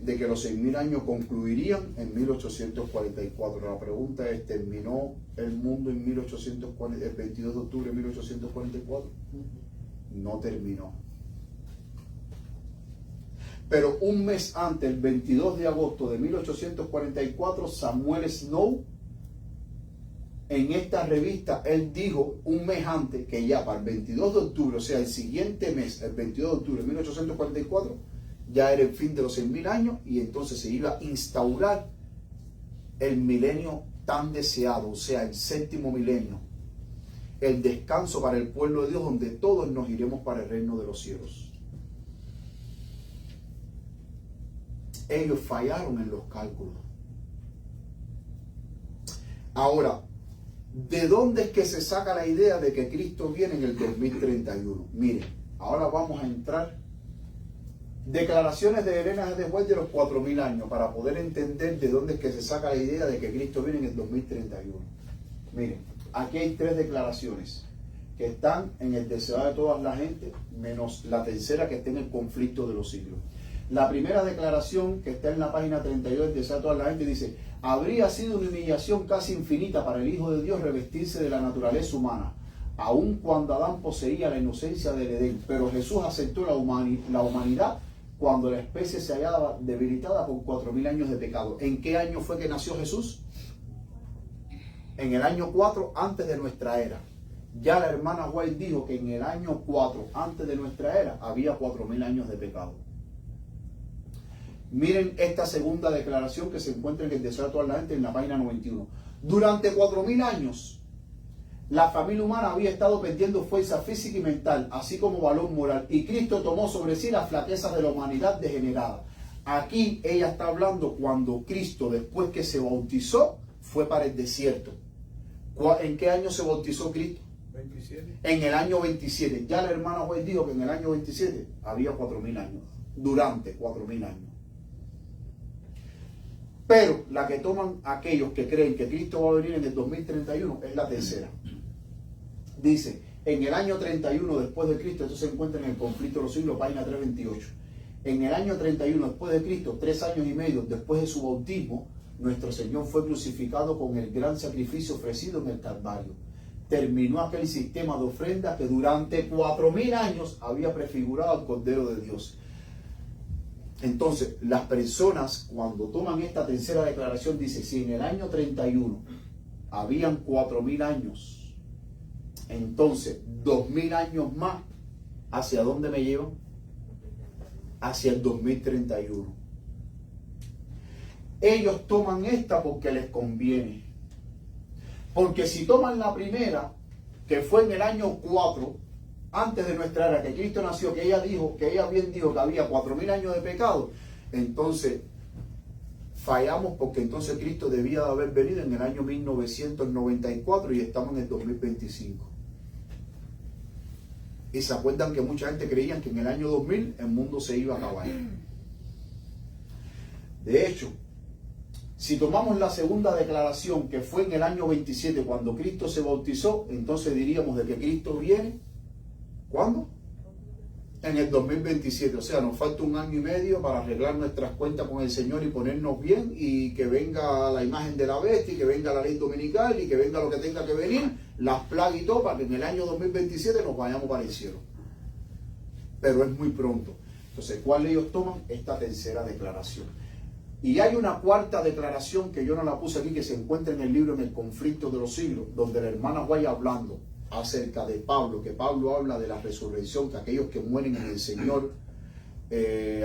de que los 6.000 años concluirían en 1844. La pregunta es, ¿terminó el mundo en el 22 de octubre de 1844? No terminó. Pero un mes antes, el 22 de agosto de 1844, Samuel Snow, en esta revista, él dijo un mes antes que ya para el 22 de octubre, o sea, el siguiente mes, el 22 de octubre de 1844, ya era el fin de los 6.000 años y entonces se iba a instaurar el milenio tan deseado, o sea, el séptimo milenio, el descanso para el pueblo de Dios, donde todos nos iremos para el reino de los cielos. Ellos fallaron en los cálculos. Ahora, ¿de dónde es que se saca la idea de que Cristo viene en el 2031? Miren, ahora vamos a entrar. Declaraciones de Elena G. de White de los 4.000 años para poder entender de dónde es que se saca la idea de que Cristo viene en el 2031. Miren, aquí hay 3 declaraciones que están en el deseo de toda la gente, menos la tercera que está en el conflicto de los siglos. La primera declaración, que está en la página 32 del deseo de toda la gente, dice: habría sido una humillación casi infinita para el Hijo de Dios revestirse de la naturaleza humana, aun cuando Adán poseía la inocencia del Edén, pero Jesús aceptó la humanidad cuando la especie se hallaba debilitada por 4.000 años de pecado. ¿En qué año fue que nació Jesús? En el año 4 antes de nuestra era. Ya la hermana White dijo que en el año 4 antes de nuestra era había 4.000 años de pecado. Miren esta segunda declaración que se encuentra en el deseo de toda la gente en la página 91. Durante 4.000 años, la familia humana había estado perdiendo fuerza física y mental, así como valor moral, y Cristo tomó sobre sí las flaquezas de la humanidad degenerada. Aquí ella está hablando cuando Cristo, después que se bautizó, fue para el desierto. ¿En qué año se bautizó Cristo?
27.
En el año 27. Ya la hermana White dijo que en el año 27 había 4.000 años. Durante 4.000 años. Pero la que toman aquellos que creen que Cristo va a venir en el 2031 es la tercera. Dice, en el año 31 después de Cristo, esto se encuentra en el conflicto de los siglos, página 328. En el año 31 después de Cristo, 3 años y medio después de su bautismo, nuestro Señor fue crucificado con el gran sacrificio ofrecido en el Calvario. Terminó aquel sistema de ofrenda que durante 4.000 años había prefigurado al Cordero de Dios. Entonces, las personas cuando toman esta tercera declaración, dice, si en el año 31 habían 4.000 años, entonces 2.000 años más, ¿hacia dónde me llevan? Hacia el 2031. Ellos toman esta porque les conviene. Porque si toman la primera, que fue en el año 4, antes de nuestra era, que Cristo nació, que ella bien dijo que había 4.000 años de pecado, entonces fallamos, porque entonces Cristo debía de haber venido en el año 1994 y estamos en el 2025. Y se acuerdan que mucha gente creía que en el año 2000 el mundo se iba a acabar. De hecho, si tomamos la segunda declaración, que fue en el año 27 cuando Cristo se bautizó, entonces diríamos de que Cristo viene, ¿cuándo? en el 2027. O sea, nos falta 1 año y medio para arreglar nuestras cuentas con el Señor y ponernos bien, y que venga la imagen de la bestia, y que venga la ley dominical, y que venga lo que tenga que venir, las plagas y todo, para que en el año 2027 nos vayamos para el cielo. Pero es muy pronto. Entonces, ¿cuál ellos toman? Esta tercera declaración. Y hay una cuarta declaración que yo no la puse aquí, que se encuentra en el libro En el conflicto de los siglos, donde la hermana vaya hablando acerca de Pablo, que Pablo habla de la resurrección, que aquellos que mueren en el Señor,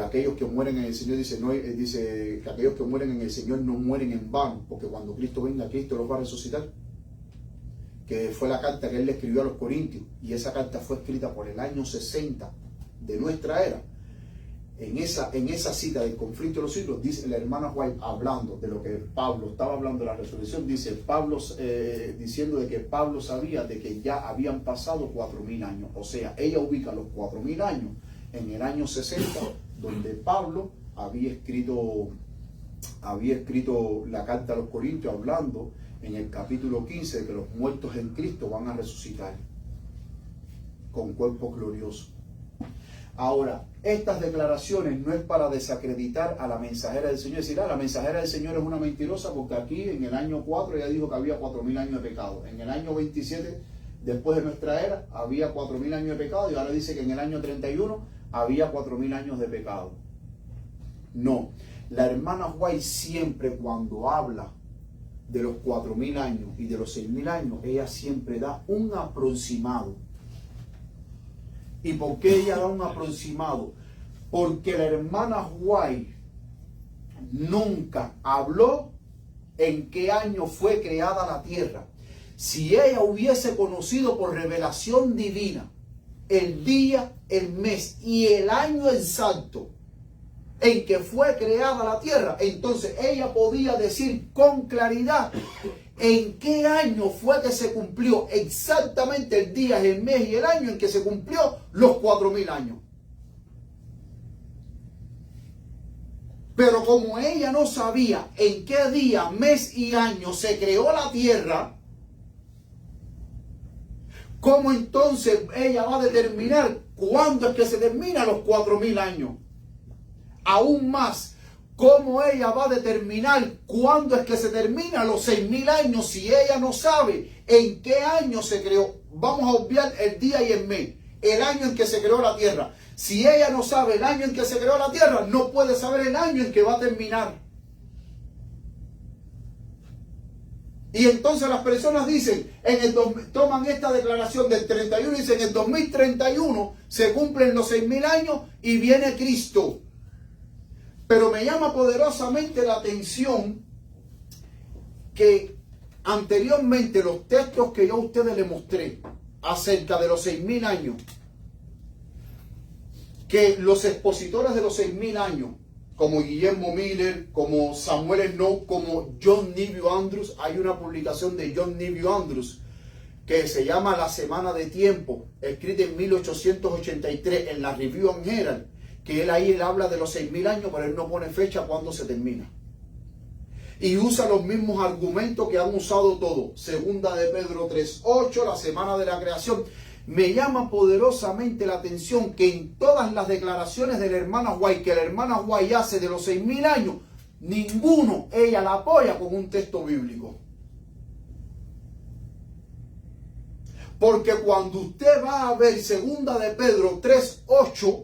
aquellos que mueren en el Señor, dice que aquellos que mueren en el Señor no mueren en vano, porque cuando Cristo venga, Cristo los va a resucitar. Que fue la carta que él le escribió a los Corintios, y esa carta fue escrita por el año 60 de nuestra era. En esa cita del conflicto de los siglos, dice la hermana White, hablando de lo que Pablo estaba hablando de la resurrección, dice Pablo, diciendo de que Pablo sabía de que ya habían pasado 4000 años. O sea, ella ubica los 4000 años en el año 60, donde Pablo había escrito la carta a los Corintios, hablando en el capítulo 15 de que los muertos en Cristo van a resucitar con cuerpos gloriosos. Ahora, estas declaraciones no es para desacreditar a la mensajera del Señor, decir, la mensajera del Señor es una mentirosa, porque aquí en el año 4 ella dijo que había 4000 años de pecado. En el año 27, después de nuestra era, había 4000 años de pecado, y ahora dice que en el año 31 había 4000 años de pecado. No, la hermana White siempre, cuando habla de los 4000 años y de los 6000 años, ella siempre da un aproximado. ¿Y por qué ella da un aproximado? Porque la hermana White nunca habló en qué año fue creada la tierra. Si ella hubiese conocido por revelación divina el día, el mes y el año exacto en que fue creada la tierra, entonces ella podía decir con claridad en qué año fue que se cumplió exactamente el día, el mes y el año en que se cumplió los 4000 años. Pero como ella no sabía en qué día, mes y año se creó la tierra, ¿cómo entonces ella va a determinar cuándo es que se terminan los 4000 años? Aún más, ¿cómo ella va a determinar cuándo es que se terminan los 6000 años si ella no sabe en qué año se creó? Vamos a obviar el día y el mes, el año en que se creó la tierra. Si ella no sabe el año en que se creó la tierra, no puede saber el año en que va a terminar. Y entonces las personas dicen, toman esta declaración del 31 y dicen, en el 2031 se cumplen los 6000 años y viene Cristo. Pero me llama poderosamente la atención que anteriormente los textos que yo a ustedes les mostré acerca de los 6000 años, que los expositores de los 6000 años, como Guillermo Miller, como Samuel Snow, como John Neville Andrews, hay una publicación de John Neville Andrews que se llama La Semana de Tiempo, escrita en 1883 en la Review and Herald, que él habla de los 6000 años, pero él no pone fecha cuando se termina. Y usa los mismos argumentos que han usado todos. Segunda de Pedro 3:8, la semana de la creación. Me llama poderosamente la atención que en todas las declaraciones de la hermana White, que la hermana White hace de los 6000 años, ninguno ella la apoya con un texto bíblico. Porque cuando usted va a ver segunda de Pedro 3:8,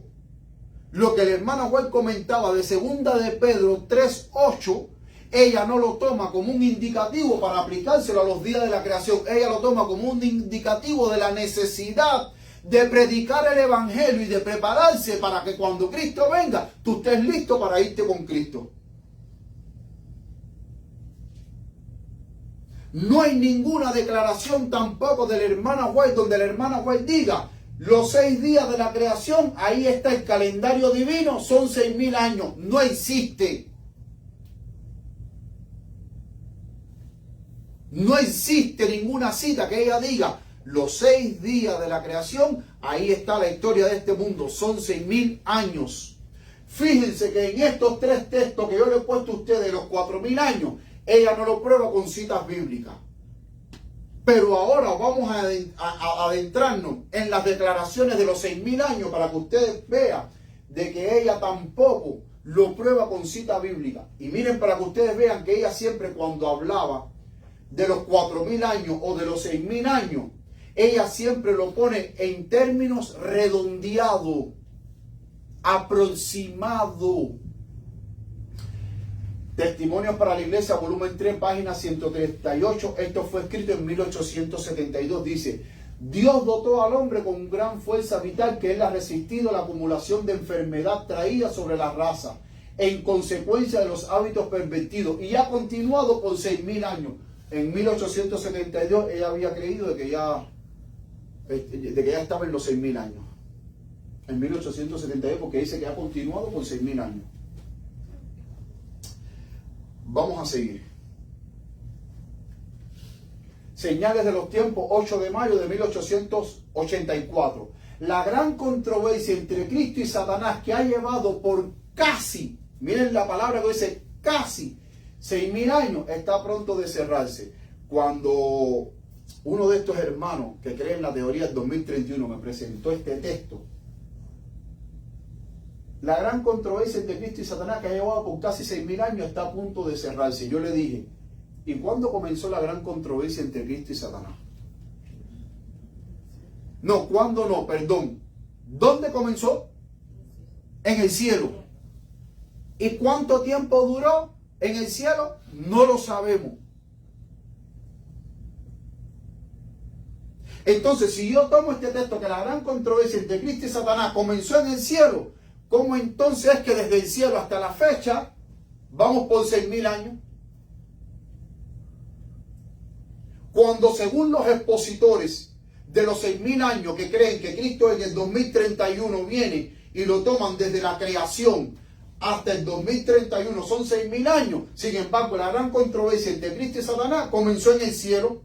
lo que la hermana White comentaba de segunda de Pedro 3:8, ella no lo toma como un indicativo para aplicárselo a los días de la creación. Ella lo toma como un indicativo de la necesidad de predicar el evangelio y de prepararse para que cuando Cristo venga, tú estés listo para irte con Cristo. No hay ninguna declaración tampoco de la hermana White donde la hermana White diga, los 6 días de la creación, ahí está el calendario divino, son 6000 años. No existe. No existe ninguna cita que ella diga, los 6 días de la creación, ahí está la historia de este mundo, son 6000 años. Fíjense que en estos 3 textos que yo le he puesto a ustedes, los 4000 años, ella no lo prueba con citas bíblicas. Pero ahora vamos a adentrarnos en las declaraciones de los 6.000 años para que ustedes vean de que ella tampoco lo prueba con cita bíblica. Y miren, para que ustedes vean que ella siempre, cuando hablaba de los 4.000 años o de los 6.000 años, ella siempre lo pone en términos redondeados, aproximados. Testimonios para la Iglesia, volumen 3, página 138. Esto fue escrito en 1872. Dice: Dios dotó al hombre con gran fuerza vital que él ha resistido la acumulación de enfermedad traída sobre la raza en consecuencia de los hábitos pervertidos, y ha continuado por 6.000 años. En 1872 ella había creído de que ya estaba en los 6.000 años. En 1872, porque dice que ha continuado por 6.000 años. Vamos a seguir. Señales de los tiempos, 8 de mayo de 1884. La gran controversia entre Cristo y Satanás, que ha llevado por casi, miren la palabra que dice casi, 6.000 años, está pronto de cerrarse. Cuando uno de estos hermanos que cree en la teoría del 2031 me presentó este texto, la gran controversia entre Cristo y Satanás, que ha llevado por casi 6.000 años, está a punto de cerrarse. Yo le dije: ¿y cuándo comenzó la gran controversia entre Cristo y Satanás? No, ¿cuándo no? Perdón. ¿Dónde comenzó? En el cielo. ¿Y cuánto tiempo duró en el cielo? No lo sabemos. Entonces, si yo tomo este texto, que la gran controversia entre Cristo y Satanás comenzó en el cielo, ¿cómo entonces es que desde el cielo hasta la fecha vamos por 6.000 años? Cuando, según los expositores de los 6.000 años, que creen que Cristo en el 2031 viene y lo toman desde la creación hasta el 2031, son 6.000 años. Sin embargo, la gran controversia entre Cristo y Satanás comenzó en el cielo.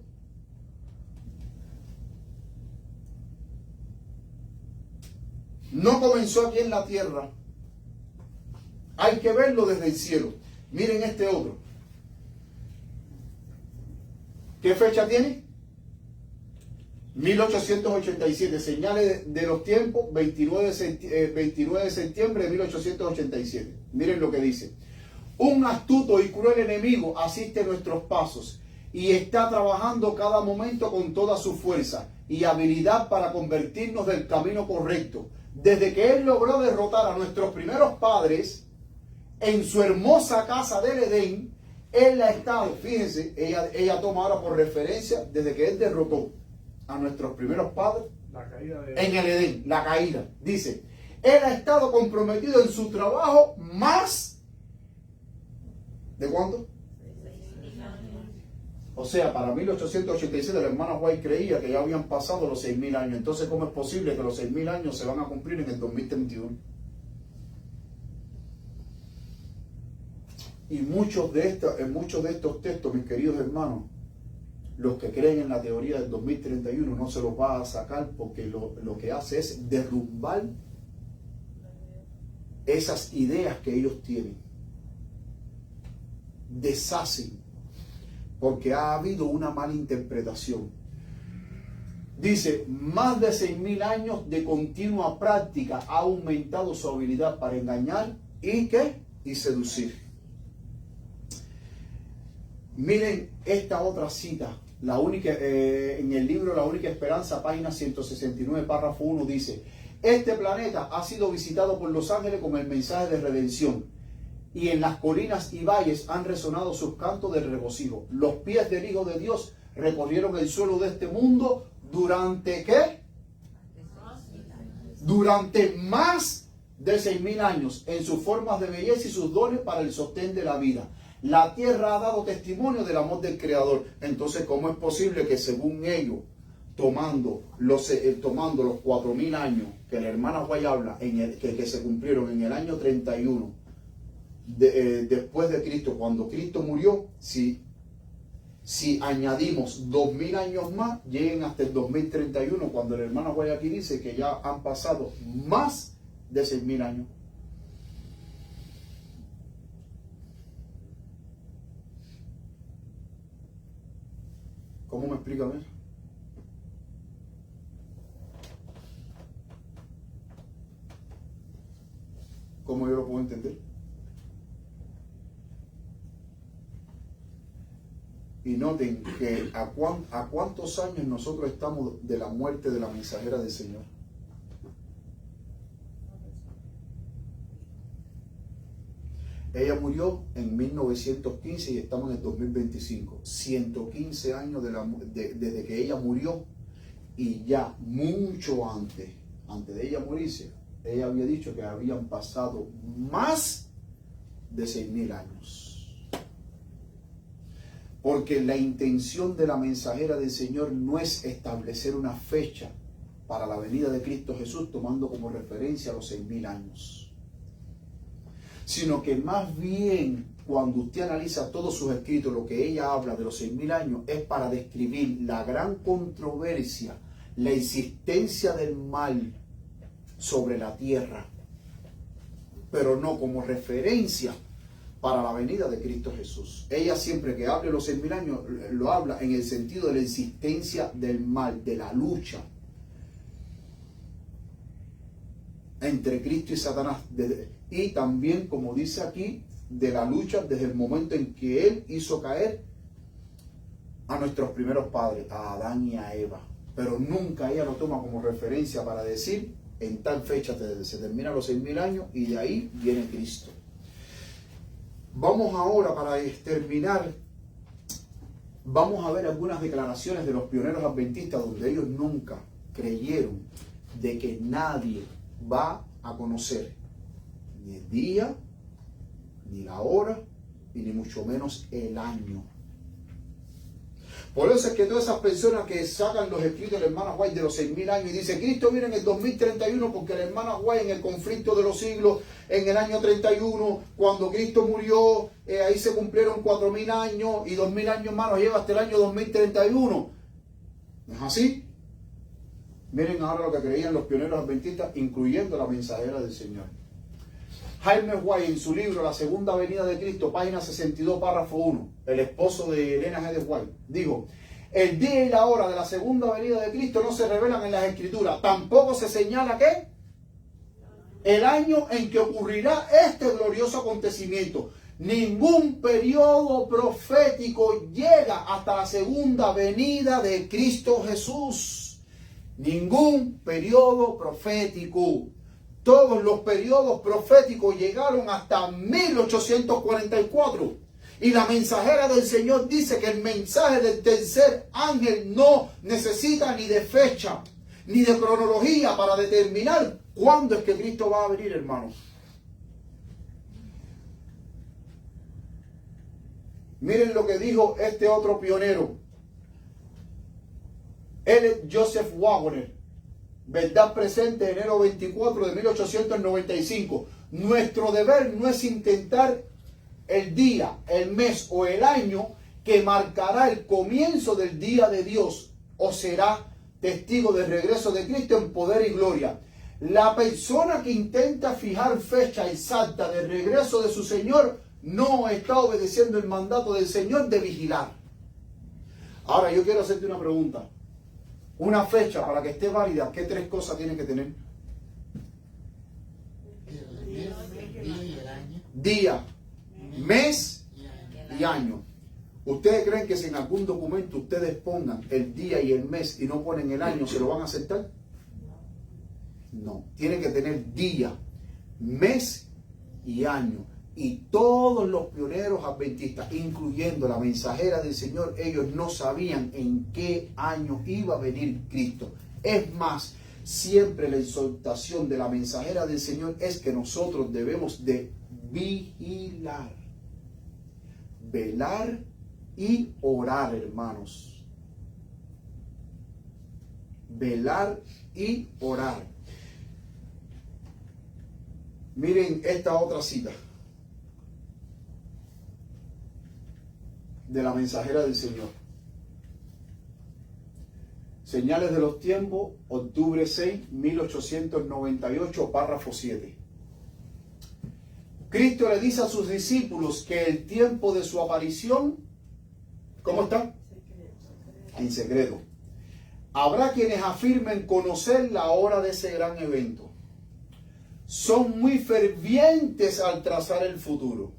No comenzó aquí en la tierra. Hay que verlo desde el cielo. Miren este otro. ¿Qué fecha tiene? 1887. Señales de los tiempos, 29 de septiembre de 1887. Miren lo que dice: un astuto y cruel enemigo asiste a nuestros pasos y está trabajando cada momento con toda su fuerza y habilidad para convertirnos del camino correcto. Desde que él logró derrotar a nuestros primeros padres en su hermosa casa del Edén, él ha estado, fíjense, ella toma ahora por referencia desde que él derrotó a nuestros primeros padres en el Edén, la caída. Dice: él ha estado comprometido en su trabajo más ¿de cuánto? O sea, para 1887 la hermana White creía que ya habían pasado los 6.000 años. Entonces, ¿cómo es posible que los 6.000 años se van a cumplir en el 2031? Y muchos de estos textos, mis queridos hermanos, los que creen en la teoría del 2031 no se los va a sacar, porque lo que hace es derrumbar esas ideas que ellos tienen. Deshacen, porque ha habido una mala interpretación. Dice: más de 6.000 años de continua práctica ha aumentado su habilidad para engañar y seducir. Miren esta otra cita, la única, en el libro La Única Esperanza, página 169, párrafo 1, dice: este planeta ha sido visitado por los ángeles con el mensaje de redención, y en las colinas y valles han resonado sus cantos de regocijo. Los pies del Hijo de Dios recorrieron el suelo de este mundo durante ¿qué? Durante más de 6.000 años, en sus formas de belleza y sus dones para el sostén de la vida. La tierra ha dado testimonio del amor del Creador. Entonces, ¿cómo es posible que, según ellos, tomando los 4.000 años que la hermana White habla, que se cumplieron en el año 31, después de Cristo, cuando Cristo murió, si añadimos 2.000 años más, lleguen hasta el 2031, cuando el hermano White aquí dice que ya han pasado más de 6.000 años? ¿Cómo me explica a mí? ¿Cómo yo lo puedo entender? Y noten que a cuántos años nosotros estamos de la muerte de la mensajera del Señor. Ella murió en 1915 y estamos en el 2025. 115 años desde que ella murió, y ya mucho antes de ella morirse, ella había dicho que habían pasado más de 6.000 años. Porque la intención de la mensajera del Señor no es establecer una fecha para la venida de Cristo Jesús tomando como referencia los 6.000 años, sino que más bien cuando usted analiza todos sus escritos, lo que ella habla de los 6.000 años es para describir la gran controversia, la existencia del mal sobre la tierra, pero no como referencia para la venida de Cristo Jesús. Ella siempre que hable de los 6.000 años lo habla en el sentido de la existencia del mal, de la lucha entre Cristo y Satanás, y también, como dice aquí, de la lucha desde el momento en que Él hizo caer a nuestros primeros padres, a Adán y a Eva. Pero nunca ella lo toma como referencia para decir, en tal fecha se terminan los 6.000 años y de ahí viene Cristo. Vamos ahora, para terminar, vamos a ver algunas declaraciones de los pioneros adventistas donde ellos nunca creyeron de que nadie va a conocer ni el día, ni la hora, y ni mucho menos el año. Por eso es que todas esas personas que sacan los escritos de la hermana White de los 6.000 años y dicen Cristo viene en el 2031 porque la hermana White en el conflicto de los siglos, en el año 31, cuando Cristo murió, ahí se cumplieron 4.000 años y 2.000 años más nos lleva hasta el año 2031. ¿No es así? Miren ahora lo que creían los pioneros adventistas, incluyendo la mensajera del Señor. Jaime White, en su libro La Segunda Venida de Cristo, página 62, párrafo 1, el esposo de Elena G. de White, dijo: el día y la hora de la segunda venida de Cristo no se revelan en las Escrituras. Tampoco se señala ¿qué? El año en que ocurrirá este glorioso acontecimiento. Ningún periodo profético llega hasta la segunda venida de Cristo Jesús. Ningún periodo profético. Todos los periodos proféticos llegaron hasta 1844. Y la mensajera del Señor dice que el mensaje del tercer ángel no necesita ni de fecha, ni de cronología para determinar cuándo es que Cristo va a venir, hermanos. Miren lo que dijo este otro pionero. Él es Joseph Wagner. Verdad Presente, enero 24 de 1895. Nuestro deber no es intentar el día, el mes o el año que marcará el comienzo del día de Dios o será testigo del regreso de Cristo en poder y gloria. La persona que intenta fijar fecha exacta del regreso de su Señor no está obedeciendo el mandato del Señor de vigilar. Ahora yo quiero hacerte una pregunta. Una fecha para que esté válida, ¿qué tres cosas tiene que tener? Día, mes y año. ¿Ustedes creen que si en algún documento ustedes pongan el día y el mes y no ponen el año, se lo van a aceptar? No, tiene que tener día, mes y año. Y todos los pioneros adventistas, incluyendo la mensajera del Señor, ellos no sabían en qué año iba a venir Cristo. Es más, siempre la exhortación de la mensajera del Señor es que nosotros debemos de vigilar, velar y orar, hermanos. Velar y orar. Miren esta otra cita de la mensajera del Señor. Señales de los tiempos, octubre 6, 1898, párrafo 7. Cristo le dice a sus discípulos que el tiempo de su aparición, ¿cómo está? en secreto. Habrá quienes afirmen conocer la hora de ese gran evento. Son muy fervientes al trazar el futuro,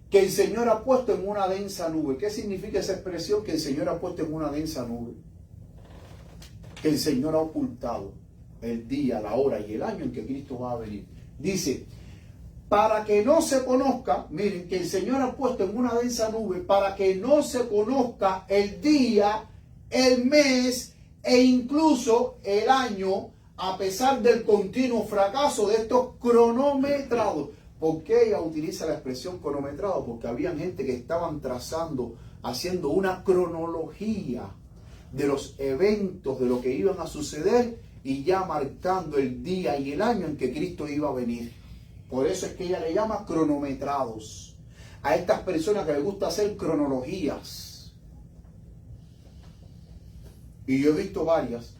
que el Señor ha puesto en una densa nube. ¿Qué significa esa expresión? Que el Señor ha puesto en una densa nube. Que el Señor ha ocultado el día, la hora y el año en que Cristo va a venir. Dice, para que no se conozca, miren, que el Señor ha puesto en una densa nube, para que no se conozca el día, el mes e incluso el año, a pesar del continuo fracaso de estos cronometrados. ¿Por qué ella utiliza la expresión cronometrado? Porque había gente que estaban trazando, haciendo una cronología de los eventos, de lo que iban a suceder y ya marcando el día y el año en que Cristo iba a venir. Por eso es que ella le llama cronometrados a estas personas que les gusta hacer cronologías. Y yo he visto varias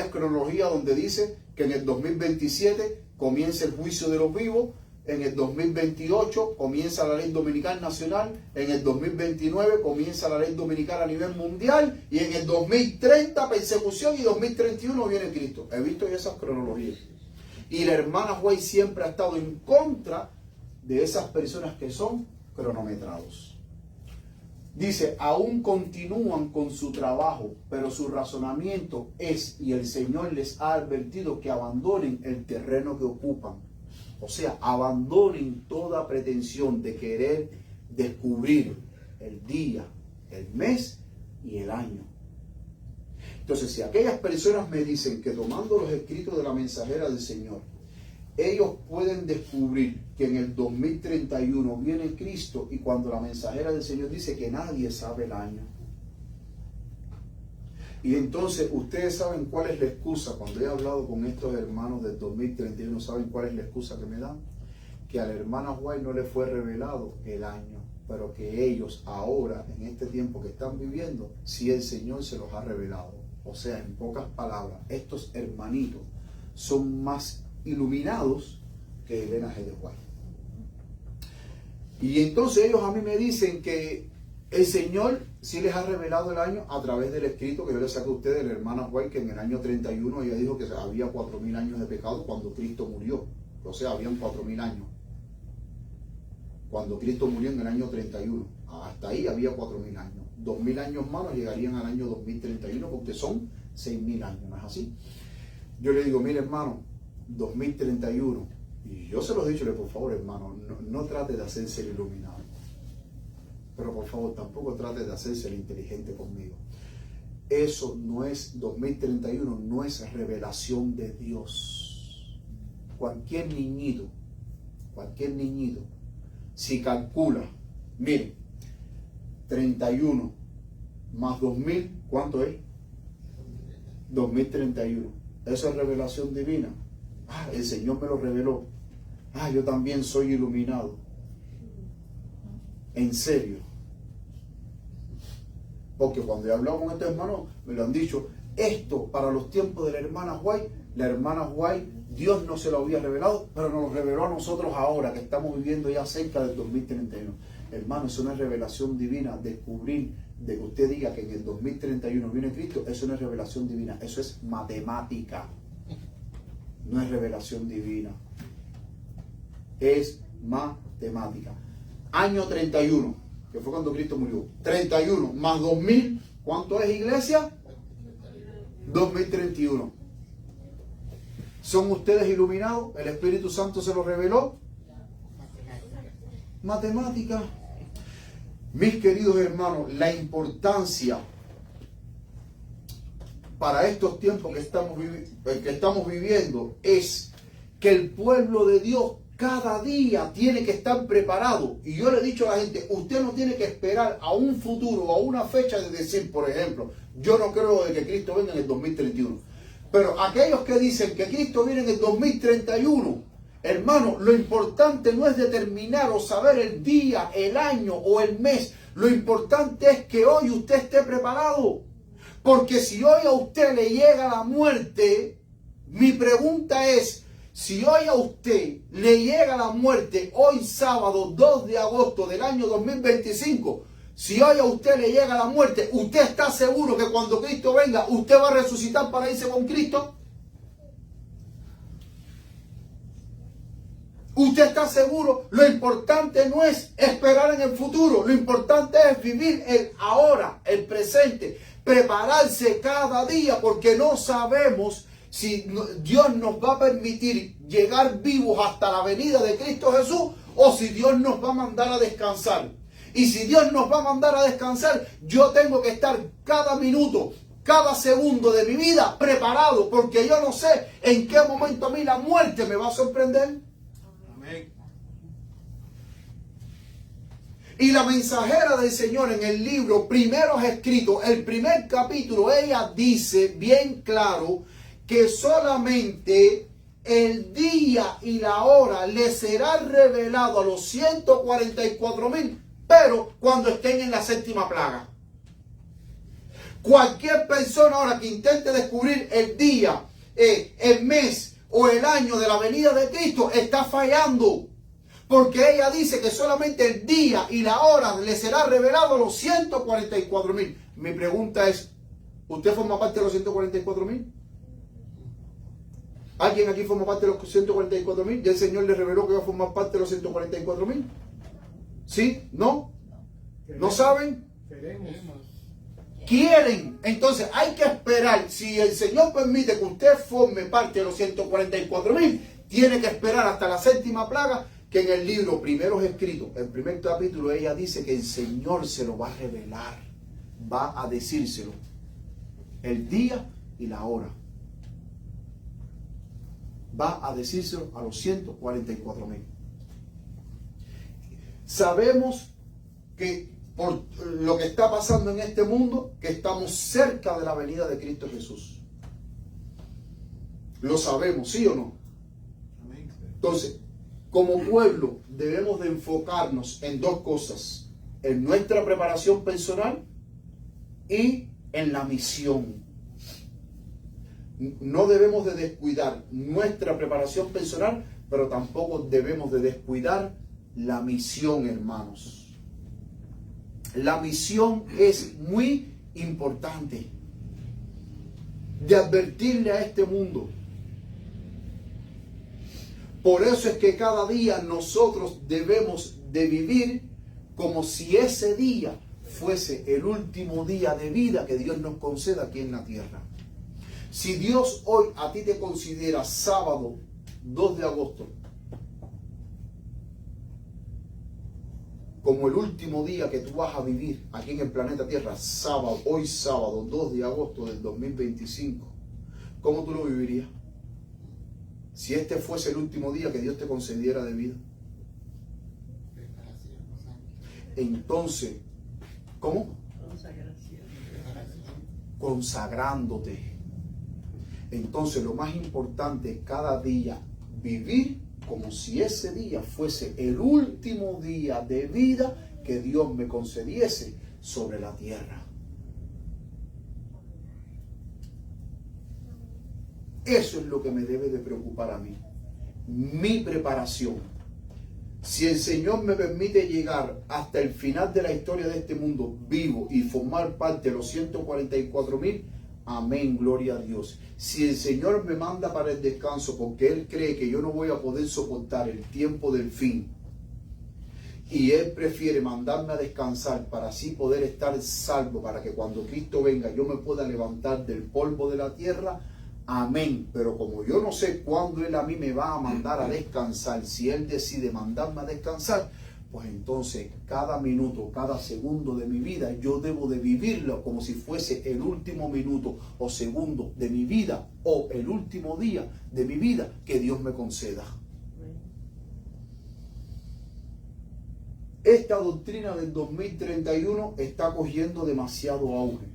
cronologías donde dice que en el 2027 comienza el juicio de los vivos, en el 2028 comienza la ley dominical nacional, en el 2029 comienza la ley dominical a nivel mundial y en el 2030 persecución y 2031 viene Cristo. He visto esas cronologías. Y la hermana White siempre ha estado en contra de esas personas que son cronometrados. Dice, aún continúan con su trabajo, pero su razonamiento es, y el Señor les ha advertido que abandonen el terreno que ocupan. O sea, abandonen toda pretensión de querer descubrir el día, el mes y el año. Entonces, si aquellas personas me dicen que tomando los escritos de la mensajera del Señor, ellos pueden descubrir que en el 2031 viene Cristo, y cuando la mensajera del Señor dice que nadie sabe el año. Y entonces ustedes saben cuál es la excusa. Cuando he hablado con estos hermanos del 2031, ¿saben cuál es la excusa que me dan? Que a la hermana White no le fue revelado el año, pero que ellos ahora, en este tiempo que están viviendo, sí el Señor se los ha revelado. O sea, en pocas palabras, estos hermanitos son más iluminados que Elena G. de White. Y entonces ellos a mí me dicen que el Señor sí les ha revelado el año a través del escrito que yo les saqué a ustedes de la hermana White, que en el año 31 ella dijo que había 4.000 años de pecado cuando Cristo murió. O sea, habían 4.000 años. Cuando Cristo murió en el año 31. Hasta ahí había 4.000 años. 2.000 años más nos llegarían al año 2031 porque son 6.000 años, ¿no es así? Yo le digo, mire hermano, 2031, y yo se los he dicho, por favor hermano, no trate de hacerse el iluminado, pero por favor tampoco trate de hacerse el inteligente conmigo. Eso no es 2031, no es revelación de Dios. Cualquier niñito, si calcula, miren, 31 más 2000, ¿cuánto es? 2031. Eso es revelación divina. El Señor me lo reveló. Yo también soy iluminado. En serio. Porque cuando he hablado con estos hermanos, me lo han dicho. Esto para los tiempos de la hermana White, Dios no se lo había revelado, pero nos lo reveló a nosotros ahora, que estamos viviendo ya cerca del 2031. Hermano, eso no es revelación divina. Descubrir de que usted diga que en el 2031 viene Cristo, eso no es revelación divina, eso es matemática. No es revelación divina, es matemática. Año 31, que fue cuando Cristo murió. 31 más 2000, ¿cuánto es, iglesia? 2031. ¿Son ustedes iluminados? ¿El Espíritu Santo se lo reveló? Matemática. Mis queridos hermanos, la importancia para estos tiempos que estamos viviendo es que el pueblo de Dios cada día tiene que estar preparado. Y yo le he dicho a la gente, usted no tiene que esperar a un futuro o a una fecha de decir, por ejemplo, yo no creo de que Cristo venga en el 2031. Pero aquellos que dicen que Cristo viene en el 2031, hermano, lo importante no es determinar o saber el día, el año o el mes. Lo importante es que hoy usted esté preparado. Porque si hoy a usted le llega la muerte, mi pregunta es, si hoy a usted le llega la muerte, hoy sábado 2 de agosto del año 2025, Si hoy a usted le llega la muerte, ¿usted está seguro que cuando Cristo venga, usted va a resucitar para irse con Cristo? ¿Usted está seguro? Lo importante no es esperar en el futuro. Lo importante es vivir el ahora, el presente. Prepararse cada día, porque no sabemos si Dios nos va a permitir llegar vivos hasta la venida de Cristo Jesús o si Dios nos va a mandar a descansar. Y si Dios nos va a mandar a descansar, yo tengo que estar cada minuto, cada segundo de mi vida preparado, porque yo no sé en qué momento a mí la muerte me va a sorprender.
Amén.
Y la mensajera del Señor en el libro Primeros Escritos, el primer capítulo, ella dice bien claro que solamente el día y la hora le será revelado a los 144,000, pero cuando estén en la séptima plaga. Cualquier persona ahora que intente descubrir el día, el mes o el año de la venida de Cristo está fallando. Porque ella dice que solamente el día y la hora le será revelado a los 144,000. Mi pregunta es, ¿usted forma parte de los 144,000? ¿Alguien aquí forma parte de los 144,000? ¿Ya el Señor le reveló que va a formar parte de los 144,000? ¿Sí? ¿No? ¿No saben?
Queremos.
Quieren. Entonces hay que esperar. Si el Señor permite que usted forme parte de los 144,000, tiene que esperar hasta la séptima plaga, que en el libro Primeros Escritos, el primer capítulo, ella dice que el Señor se lo va a revelar, va a decírselo, el día y la hora. Va a decírselo a los 144,000. Sabemos que por lo que está pasando en este mundo, que estamos cerca de la venida de Cristo Jesús. Lo sabemos, ¿sí o no?
Amén.
Entonces, como pueblo debemos de enfocarnos en dos cosas: en nuestra preparación personal y en la misión. No debemos de descuidar nuestra preparación personal, pero tampoco debemos de descuidar la misión, hermanos. La misión es muy importante, de advertirle a este mundo. Por eso es que cada día nosotros debemos de vivir como si ese día fuese el último día de vida que Dios nos conceda aquí en la tierra. Si Dios hoy a ti te considera sábado 2 de agosto como el último día que tú vas a vivir aquí en el planeta Tierra, sábado, hoy sábado 2 de agosto del 2025, ¿cómo tú lo vivirías? Si este fuese el último día que Dios te concediera de vida. Entonces, ¿cómo? Consagrándote. Entonces, lo más importante es cada día vivir como si ese día fuese el último día de vida que Dios me concediese sobre la tierra. Eso es lo que me debe de preocupar a mí. Mi preparación. Si el Señor me permite llegar hasta el final de la historia de este mundo vivo y formar parte de los 144,000, amén, gloria a Dios. Si el Señor me manda para el descanso porque Él cree que yo no voy a poder soportar el tiempo del fin, y Él prefiere mandarme a descansar para así poder estar salvo, para que cuando Cristo venga yo me pueda levantar del polvo de la tierra, amén. Pero como yo no sé cuándo Él a mí me va a mandar a descansar, si Él decide mandarme a descansar, pues entonces cada minuto, cada segundo de mi vida yo debo de vivirlo como si fuese el último minuto o segundo de mi vida o el último día de mi vida que Dios me conceda. Esta doctrina del 2031 está cogiendo demasiado auge.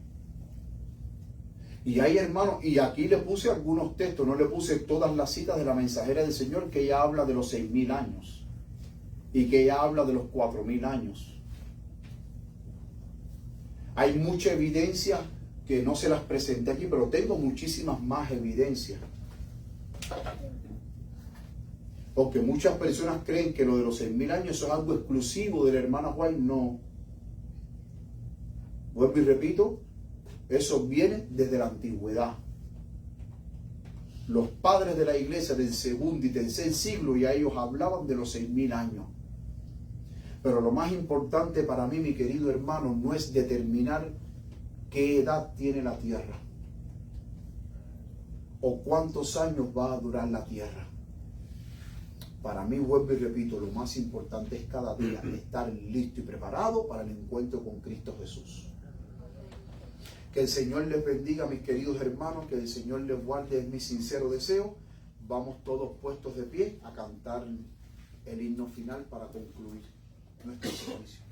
Y hay, hermanos, y aquí le puse algunos textos, no le puse todas las citas de la mensajera del Señor, que ella habla de los 6,000 años. Y que ella habla de los 4,000 años. Hay mucha evidencia que no se las presenté aquí, pero tengo muchísimas más evidencias. Porque muchas personas creen que lo de los 6,000 años son algo exclusivo de la hermana White. No. Vuelvo y repito, eso viene desde la antigüedad. Los padres de la iglesia del segundo y tercer siglo ya ellos hablaban de los 6.000 años. Pero lo más importante para mí, mi querido hermano, no es determinar qué edad tiene la tierra o cuántos años va a durar la tierra. Para mí, vuelvo y repito, lo más importante es cada día estar listo y preparado para el encuentro con Cristo Jesús. Que el Señor les bendiga, mis queridos hermanos, que el Señor les guarde, es mi sincero deseo. Vamos todos puestos de pie a cantar el himno final para concluir nuestro servicio.